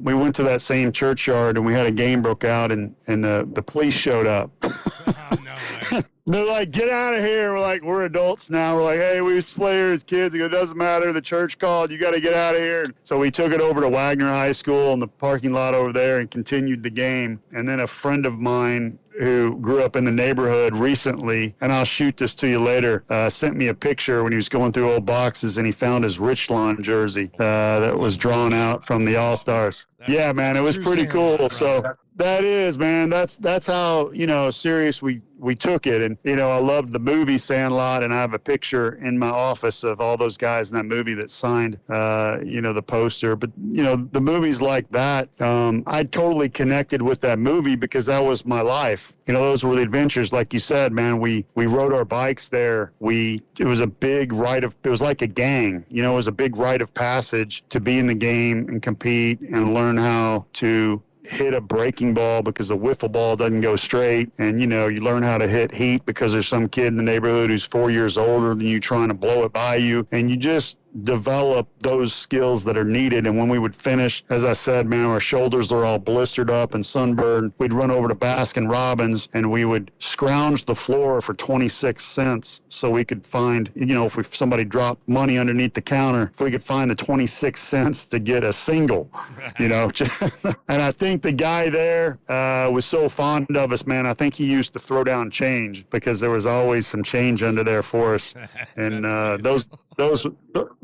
we went to that same churchyard, and we had a game broke out, and the police showed up. Oh, no way. They're like, "Get out of here." We're like, we're adults now. We're like, "Hey, we used to play here as kids." They go, "It doesn't matter. The church called. You got to get out of here." So we took it over to Wagner High School in the parking lot over there and continued the game. And then a friend of mine who grew up in the neighborhood recently, and I'll shoot this to you later, sent me a picture when he was going through old boxes, and he found his Richlawn jersey that was drawn out from the All-Stars. Yeah, man, it was pretty cool. Right. So that is, man, that's how, serious we took it. And, I loved the movie Sandlot, and I have a picture in my office of all those guys in that movie that signed, the poster. But, the movies like that, I totally connected with that movie because that was my life. Those were the adventures. Like you said, man, we rode our bikes there. It was a big it was like a gang, it was a big rite of passage to be in the game and compete and learn how to hit a breaking ball because the wiffle ball doesn't go straight. And, you learn how to hit heat because there's some kid in the neighborhood who's 4 years older than you trying to blow it by you. And you just develop those skills that are needed. And when we would finish, as I said, man, our shoulders are all blistered up and sunburned. We'd run over to Baskin Robbins and we would scrounge the floor for 26 cents so we could find, if somebody dropped money underneath the counter, if we could find the 26 cents to get a single, And I think the guy there was so fond of us, man. I think he used to throw down change because there was always some change under there for us. And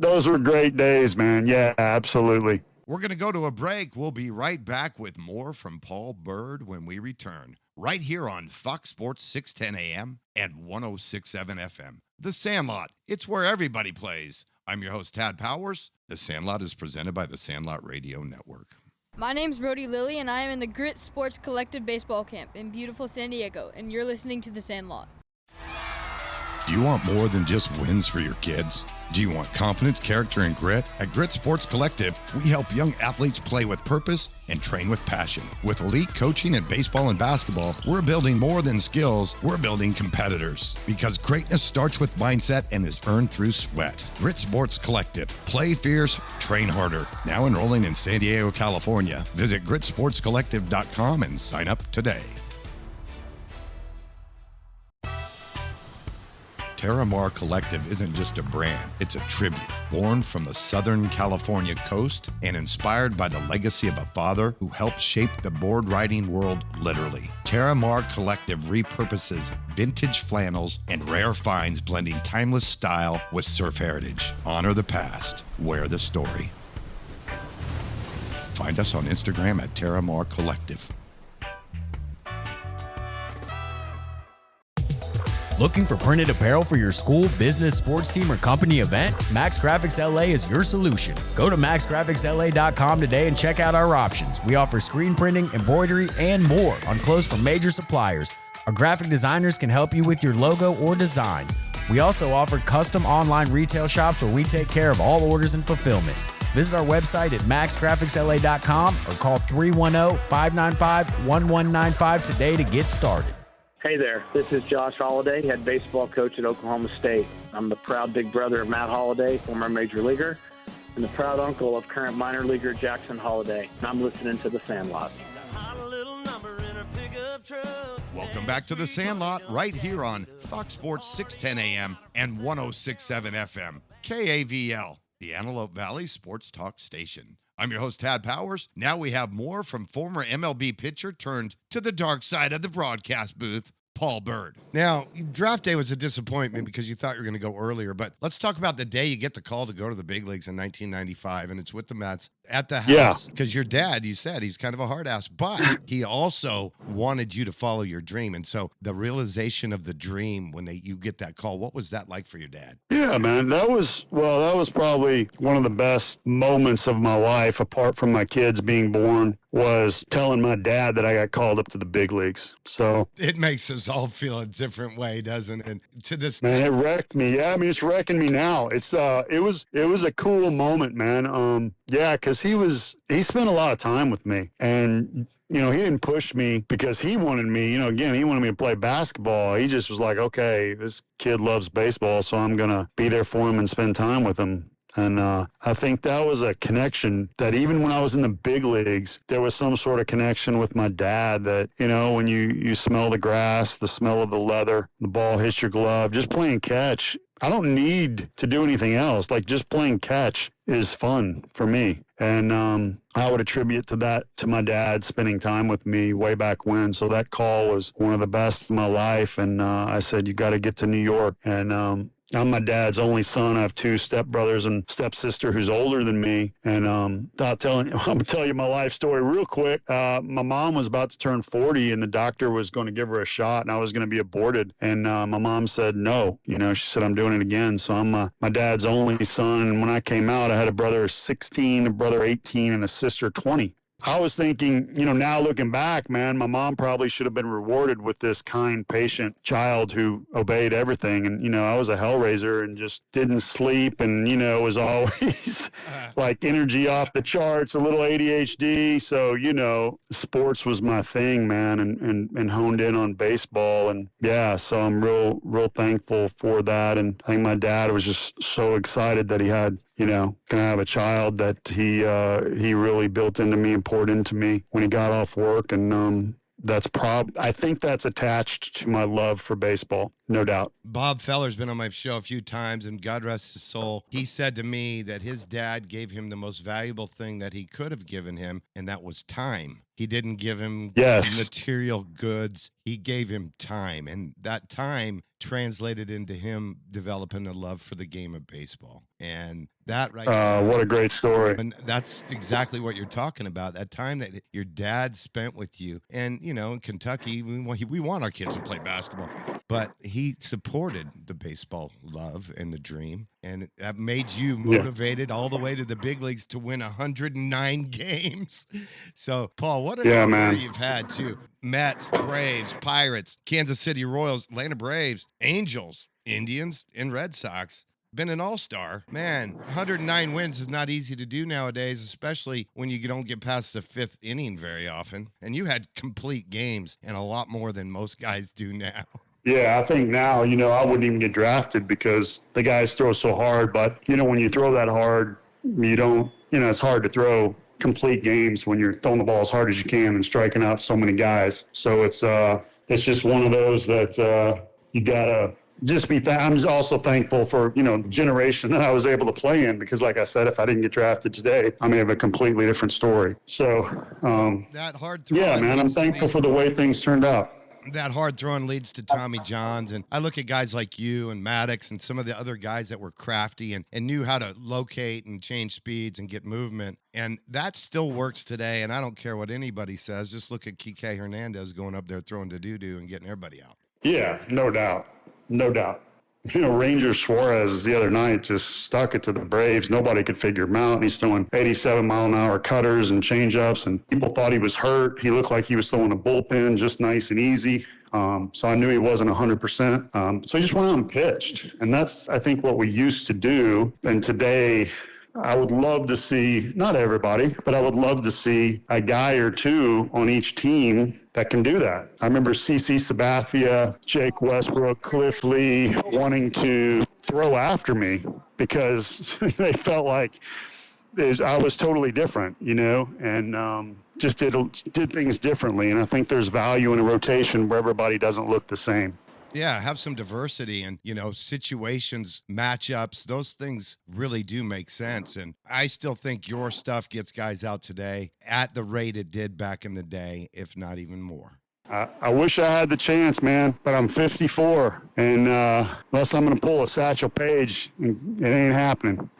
those were great days, man. Yeah, absolutely. We're going to go to a break. We'll be right back with more from Paul Bird when we return, right here on Fox Sports 610 AM and 106.7 FM. The Sandlot, it's where everybody plays. I'm your host, Tad Powers. The Sandlot is presented by the Sandlot Radio Network. My name's Brody Lilly, and I am in the Grit Sports Collective Baseball Camp in beautiful San Diego, and you're listening to The Sandlot. Do you want more than just wins for your kids? Do you want confidence, character, and grit? At Grit Sports Collective, we help young athletes play with purpose and train with passion. With elite coaching in baseball and basketball, we're building more than skills, we're building competitors. Because greatness starts with mindset and is earned through sweat. Grit Sports Collective. Play fierce, train harder. Now enrolling in San Diego, California. Visit gritsportscollective.com and sign up today. Terramar Collective isn't just a brand, it's a tribute. Born from the Southern California coast and inspired by the legacy of a father who helped shape the board riding world literally. Terramar Collective repurposes vintage flannels and rare finds, blending timeless style with surf heritage. Honor the past, wear the story. Find us on Instagram at Terramar Collective. Looking for printed apparel for your school, business, sports team, or company event? Max Graphics LA is your solution. Go to maxgraphicsla.com today and check out our options. We offer screen printing, embroidery, and more on clothes from major suppliers. Our graphic designers can help you with your logo or design. We also offer custom online retail shops where we take care of all orders and fulfillment. Visit our website at maxgraphicsla.com or call 310-595-1195 today to get started. Hey there, this is Josh Holliday, head baseball coach at Oklahoma State. I'm the proud big brother of Matt Holliday, former major leaguer, and the proud uncle of current minor leaguer Jackson Holliday. And I'm listening to The Sandlot. Welcome back to The Sandlot, right here on Fox Sports 610 AM and 106.7 FM. KAVL, the Antelope Valley Sports Talk Station. I'm your host, Tad Powers. Now we have more from former MLB pitcher turned to the dark side of the broadcast booth, Paul Bird. Now, draft day was a disappointment because you thought you were going to go earlier, but let's talk about the day you get the call to go to the big leagues in 1995, and it's with the Mets at the house. Because your dad, you said, he's kind of a hard ass, but he also wanted you to follow your dream. And so the realization of the dream when you get that call, what was that like for your dad? Yeah, man, that was probably one of the best moments of my life, apart from my kids being born, was telling my dad that I got called up to the big leagues. So it makes us all feel a different way, doesn't it? And to this, man, it wrecked me. Yeah, I mean, it's wrecking me now. It's it was a cool moment, man. Yeah, because he spent a lot of time with me, and you know, he didn't push me because he wanted me, you know, again, he wanted me to play basketball. He just was like, okay, this kid loves baseball, so I'm going to be there for him and spend time with him. And I think that was a connection that even when I was in the big leagues, there was some sort of connection with my dad that, you know, when you smell the grass, the smell of the leather, the ball hits your glove, just playing catch. I don't need to do anything else. Like, just playing catch is fun for me. And I would attribute to my dad spending time with me way back when. So that call was one of the best of my life. And I said, you got to get to New York. And I'm my dad's only son. I have two stepbrothers and stepsister who's older than me. And I'm going to tell you my life story real quick. My mom was about to turn 40 and the doctor was going to give her a shot and I was going to be aborted. And my mom said no. You know, she said, I'm doing it again. So I'm my dad's only son. And when I came out, I had a brother 16, a brother 18, and a sister 20. I was thinking, you know, now looking back, man, my mom probably should have been rewarded with this kind, patient child who obeyed everything. And, you know, I was a hellraiser and just didn't sleep and, you know, was always like energy off the charts, a little ADHD. So, you know, sports was my thing, man, and honed in on baseball. And yeah, so I'm real thankful for that. And I think my dad was just so excited that he had, you know, gonna have a child that he really built into me and poured into me when he got off work. And I think that's attached to my love for baseball, no doubt. Bob Feller's been on my show a few times, and God rest his soul. He said to me that his dad gave him the most valuable thing that he could have given him, and that was time. He didn't give him material goods. He gave him time, and that time translated into him developing a love for the game of baseball. And that what a great story. And that's exactly what you're talking about. That time that your dad spent with you. And, you know, in Kentucky, we want our kids to play basketball. But he supported the baseball love and the dream. And that made you motivated all the way to the big leagues to win 109 games. So, Paul, what a career you've had, too. Mets, Braves, Pirates, Kansas City Royals, Atlanta Braves, Angels, Indians, and Red Sox. Been an all-star. Man, 109 wins is not easy to do nowadays, especially when you don't get past the 5th inning very often. And you had complete games and a lot more than most guys do now. Yeah, I think now, you know, I wouldn't even get drafted because the guys throw so hard. But, you know, when you throw that hard, you don't, you know, it's hard to throw complete games when you're throwing the ball as hard as you can and striking out so many guys. So it's just one of those that you got to just be I'm also thankful for, you know, the generation that I was able to play in, because like I said, if I didn't get drafted today, I may have a completely different story. So, that hard yeah, man, I'm thankful for the way things turned out. That hard throwing leads to Tommy Johns. And I look at guys like you and Maddox and some of the other guys that were crafty and knew how to locate and change speeds and get movement. And that still works today. And I don't care what anybody says. Just look at Kike Hernandez going up there throwing to doo-doo and getting everybody out. Yeah, no doubt. No doubt. You know, Ranger Suarez the other night just stuck it to the Braves. Nobody could figure him out. He's throwing 87-mile-an-hour cutters and changeups, and people thought he was hurt. He looked like he was throwing a bullpen just nice and easy. So I knew he wasn't 100%. So he just went out and pitched. And that's, I think, what we used to do. And today, I would love to see, not everybody, but I would love to see a guy or two on each team that can do that. I remember CC Sabathia, Jake Westbrook, Cliff Lee wanting to throw after me because they felt like I was totally different, you know, and just did things differently. And I think there's value in a rotation where everybody doesn't look the same. Yeah, have some diversity and, you know, situations, matchups, those things really do make sense. And I still think your stuff gets guys out today at the rate it did back in the day, if not even more. I wish I had the chance, man, but I'm 54, and unless I'm going to pull a Satchel Paige, it ain't happening.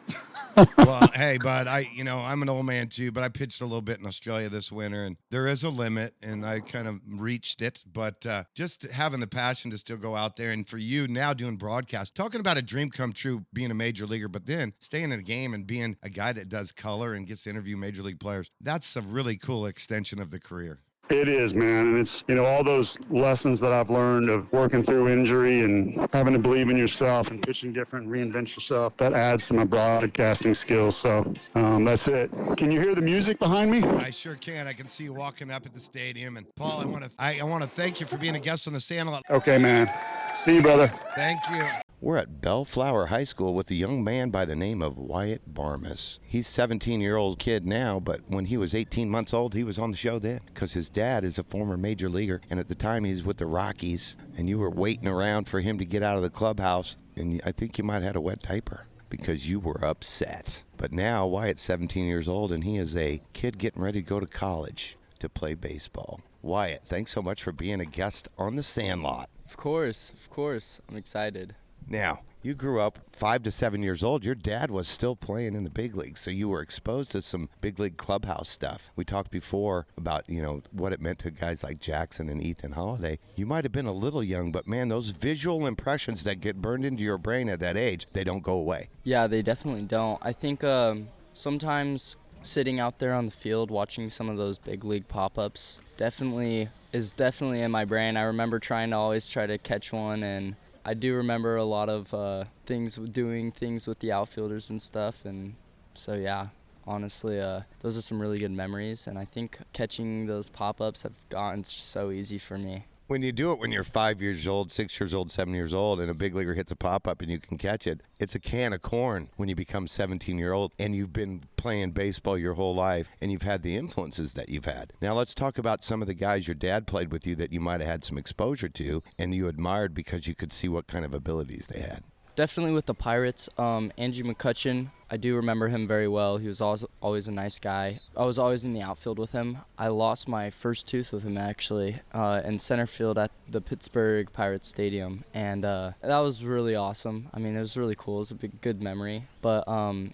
Well, hey, bud, I'm an old man too, but I pitched a little bit in Australia this winter, and there is a limit, and I kind of reached it. But just having the passion to still go out there, and for you now doing broadcast, talking about a dream come true, being a major leaguer, but then staying in the game and being a guy that does color and gets to interview major league players, that's a really cool extension of the career. It is, man. And it's, you know, all those lessons that I've learned of working through injury and having to believe in yourself and pitching different and reinvent yourself, that adds to my broadcasting skills. So that's it. Can you hear the music behind me? I sure can. I can see you walking up at the stadium. And Paul, I want to thank you for being a guest on the Sandlot. Okay, man. See you, brother. Thank you. We're at Bellflower High School with a young man by the name of Wyatt Barmes. He's a 17-year-old kid now, but when he was 18 months old, he was on the show then because his dad is a former major leaguer, and at the time he's with the Rockies, and you were waiting around for him to get out of the clubhouse, and I think you might have had a wet diaper because you were upset. But now Wyatt's 17 years old, and he is a kid getting ready to go to college to play baseball. Wyatt, thanks so much for being a guest on the Sandlot. Of course. I'm excited. Now, you grew up 5 to 7 years old. Your dad was still playing in the big leagues, so you were exposed to some big league clubhouse stuff. We talked before about, you know, what it meant to guys like Jackson and Ethan Holiday. You might have been a little young, but man, those visual impressions that get burned into your brain at that age, they don't go away. Yeah, they definitely don't. I think sometimes sitting out there on the field watching some of those big league pop-ups is definitely in my brain. I remember trying to catch one, and I do remember a lot of doing things with the outfielders and stuff, and so yeah, honestly, those are some really good memories, and I think catching those pop-ups have gotten so easy for me. When you do it when you're 5 years old, 6 years old, 7 years old, and a big leaguer hits a pop-up and you can catch it, it's a can of corn when you become 17-year-old and you've been playing baseball your whole life and you've had the influences that you've had. Now let's talk about some of the guys your dad played with you that you might have had some exposure to and you admired because you could see what kind of abilities they had. Definitely with the Pirates, Andrew McCuthen. I do remember him very well. He was always a nice guy. I was always in the outfield with him. I lost my first tooth with him, actually, in center field at the Pittsburgh Pirates Stadium. And that was really awesome. I mean, it was really cool. It was a good memory. But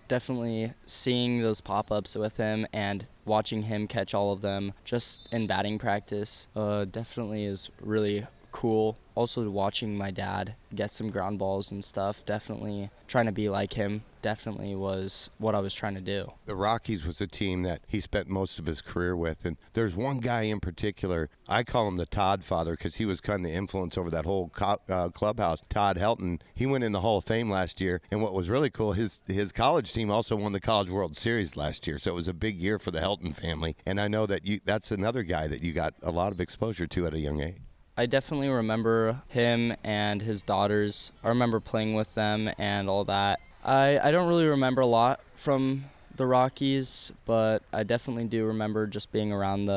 definitely seeing those pop-ups with him and watching him catch all of them just in batting practice definitely is really cool. Also watching my dad get some ground balls and stuff, definitely trying to be like him, definitely was what I was trying to do. The Rockies was a team that he spent most of his career with, and there's one guy in particular, I call him the Todd father because he was kind of the influence over that whole clubhouse, Todd Helton. He went in the Hall of Fame last year, and what was really cool, his college team also won the College World Series last year, so it was a big year for the Helton family, and I know that that's another guy that you got a lot of exposure to at a young age. I definitely remember him and his daughters. I remember playing with them and all that. I don't really remember a lot from the Rockies, but I definitely do remember just being around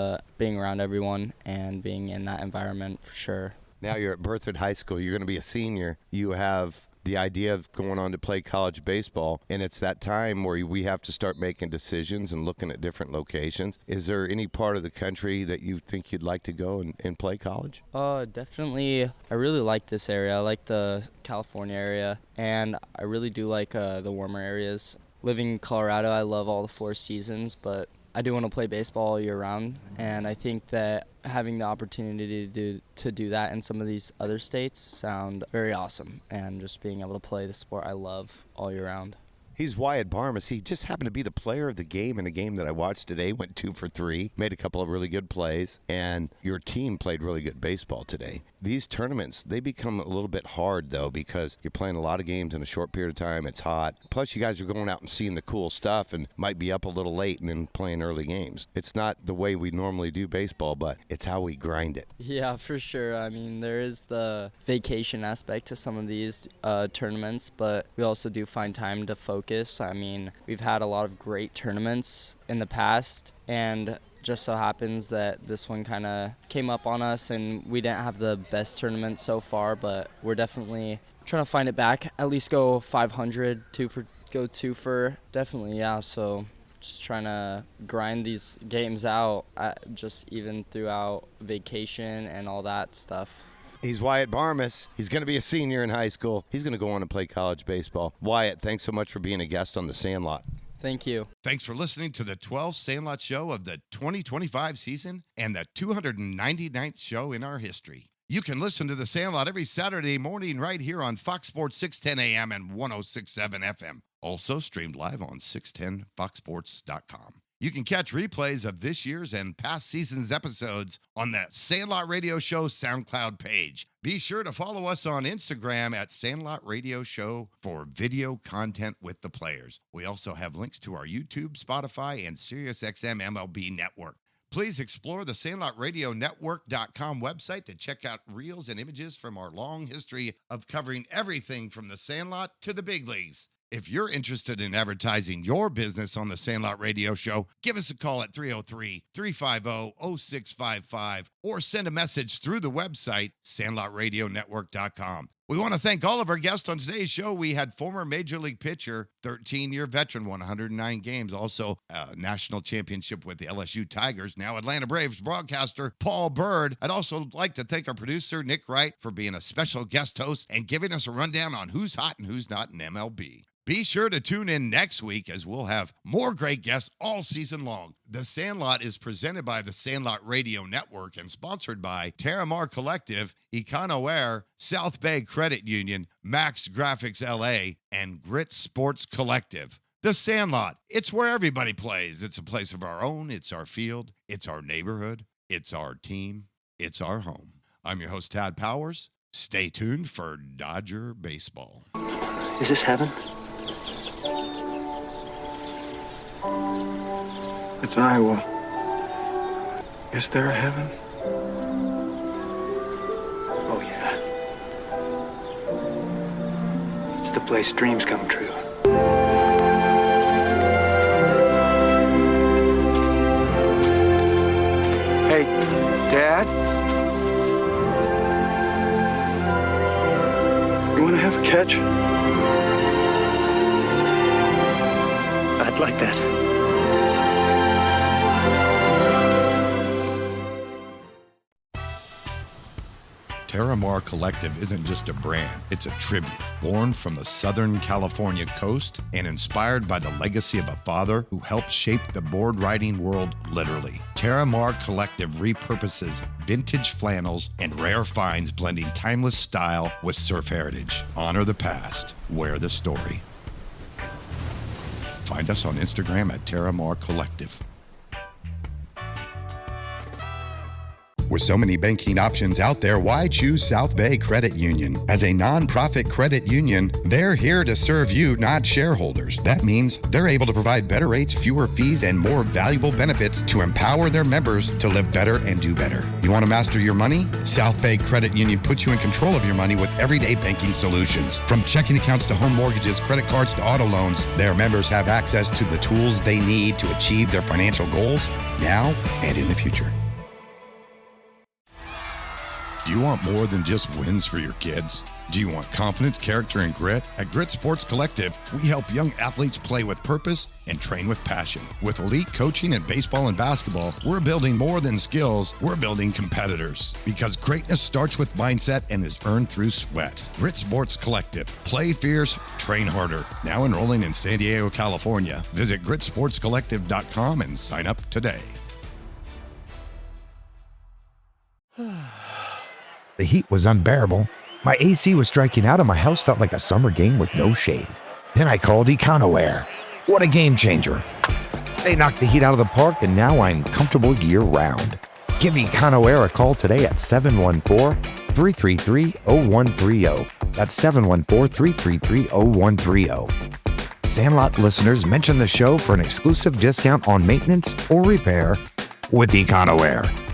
everyone and being in that environment for sure. Now you're at Berthoud High School. You're going to be a senior. You have the idea of going on to play college baseball, and it's that time where we have to start making decisions and looking at different locations. Is there any part of the country that you think you'd like to go and play college? Definitely. I really like this area. I like the California area, and I really do like the warmer areas. Living in Colorado, I love all the 4 seasons, but I do want to play baseball all year round, and I think that having the opportunity to do that in some of these other states sound very awesome, and just being able to play the sport I love all year round. He's Wyatt Barmes. He just happened to be the player of the game in a game that I watched today. Went 2 for 3, made a couple of really good plays, and your team played really good baseball today. These tournaments, they become a little bit hard, though, because you're playing a lot of games in a short period of time. It's hot. Plus, you guys are going out and seeing the cool stuff and might be up a little late and then playing early games. It's not the way we normally do baseball, but it's how we grind it. Yeah, for sure. I mean, there is the vacation aspect to some of these tournaments, but we also do find time to focus. I mean, we've had a lot of great tournaments in the past, and just so happens that this one kind of came up on us, and we didn't have the best tournament so far, but we're definitely trying to find it back, at least go 500, go 2 for, definitely, yeah. So just trying to grind these games out, just even throughout vacation and all that stuff. He's Wyatt Barmes. He's going to be a senior in high school. He's going to go on and play college baseball. Wyatt, thanks so much for being a guest on the Sandlot. Thank you. Thanks for listening to the 12th Sandlot show of the 2025 season and the 299th show in our history. You can listen to the Sandlot every Saturday morning right here on Fox Sports 610 AM and 106.7 FM. Also streamed live on 610foxsports.com. You can catch replays of this year's and past season's episodes on the Sandlot Radio Show SoundCloud page. Be sure to follow us on Instagram at Sandlot Radio Show for video content with the players. We also have links to our YouTube, Spotify, and SiriusXM MLB network. Please explore the SandlotRadioNetwork.com website to check out reels and images from our long history of covering everything from the Sandlot to the big leagues. If you're interested in advertising your business on the Sandlot Radio Show, give us a call at 303-350-0655 or send a message through the website, SandlotRadioNetwork.com. We want to thank all of our guests on today's show. We had former Major League pitcher, 13-year veteran, won 109 games, also a national championship with the LSU Tigers, now Atlanta Braves broadcaster Paul Bird. I'd also like to thank our producer, Nick Wright, for being a special guest host and giving us a rundown on who's hot and who's not in MLB. Be sure to tune in next week as we'll have more great guests all season long. The Sandlot is presented by the Sandlot Radio Network and sponsored by Terramar Collective, Econoair, South Bay Credit Union, Max Graphics LA, and Grit Sports Collective. The Sandlot, it's where everybody plays. It's a place of our own. It's our field. It's our neighborhood. It's our team. It's our home. I'm your host, Tad Powers. Stay tuned for Dodger Baseball. Is this heaven? It's Iowa. Is there a heaven? Oh, yeah. It's the place dreams come true. Hey, Dad? You want to have a catch? like that. Terramar Collective isn't just a brand, it's a tribute. Born from the Southern California coast and inspired by the legacy of a father who helped shape the board riding world literally. Terramar Collective repurposes vintage flannels and rare finds, blending timeless style with surf heritage. Honor the past, wear the story. Find us on Instagram at Terramar Collective. With so many banking options out there, why choose South Bay Credit Union? As a nonprofit credit union, they're here to serve you, not shareholders. That means they're able to provide better rates, fewer fees, and more valuable benefits to empower their members to live better and do better. You want to master your money? South Bay Credit Union puts you in control of your money with everyday banking solutions. From checking accounts to home mortgages, credit cards to auto loans, their members have access to the tools they need to achieve their financial goals now and in the future. Do you want more than just wins for your kids? Do you want confidence, character, and grit? At Grit Sports Collective, we help young athletes play with purpose and train with passion. With elite coaching in baseball and basketball, we're building more than skills, we're building competitors. Because greatness starts with mindset and is earned through sweat. Grit Sports Collective. Play fierce, train harder. Now enrolling in San Diego, California. Visit gritsportscollective.com and sign up today. The heat was unbearable. My AC was striking out and my house felt like a summer game with no shade. Then I called Econoair. What a game changer. They knocked the heat out of the park and now I'm comfortable year-round. Give Econoair a call today at 714-333-0130. That's 714-333-0130. Sandlot listeners mention the show for an exclusive discount on maintenance or repair with Econoair.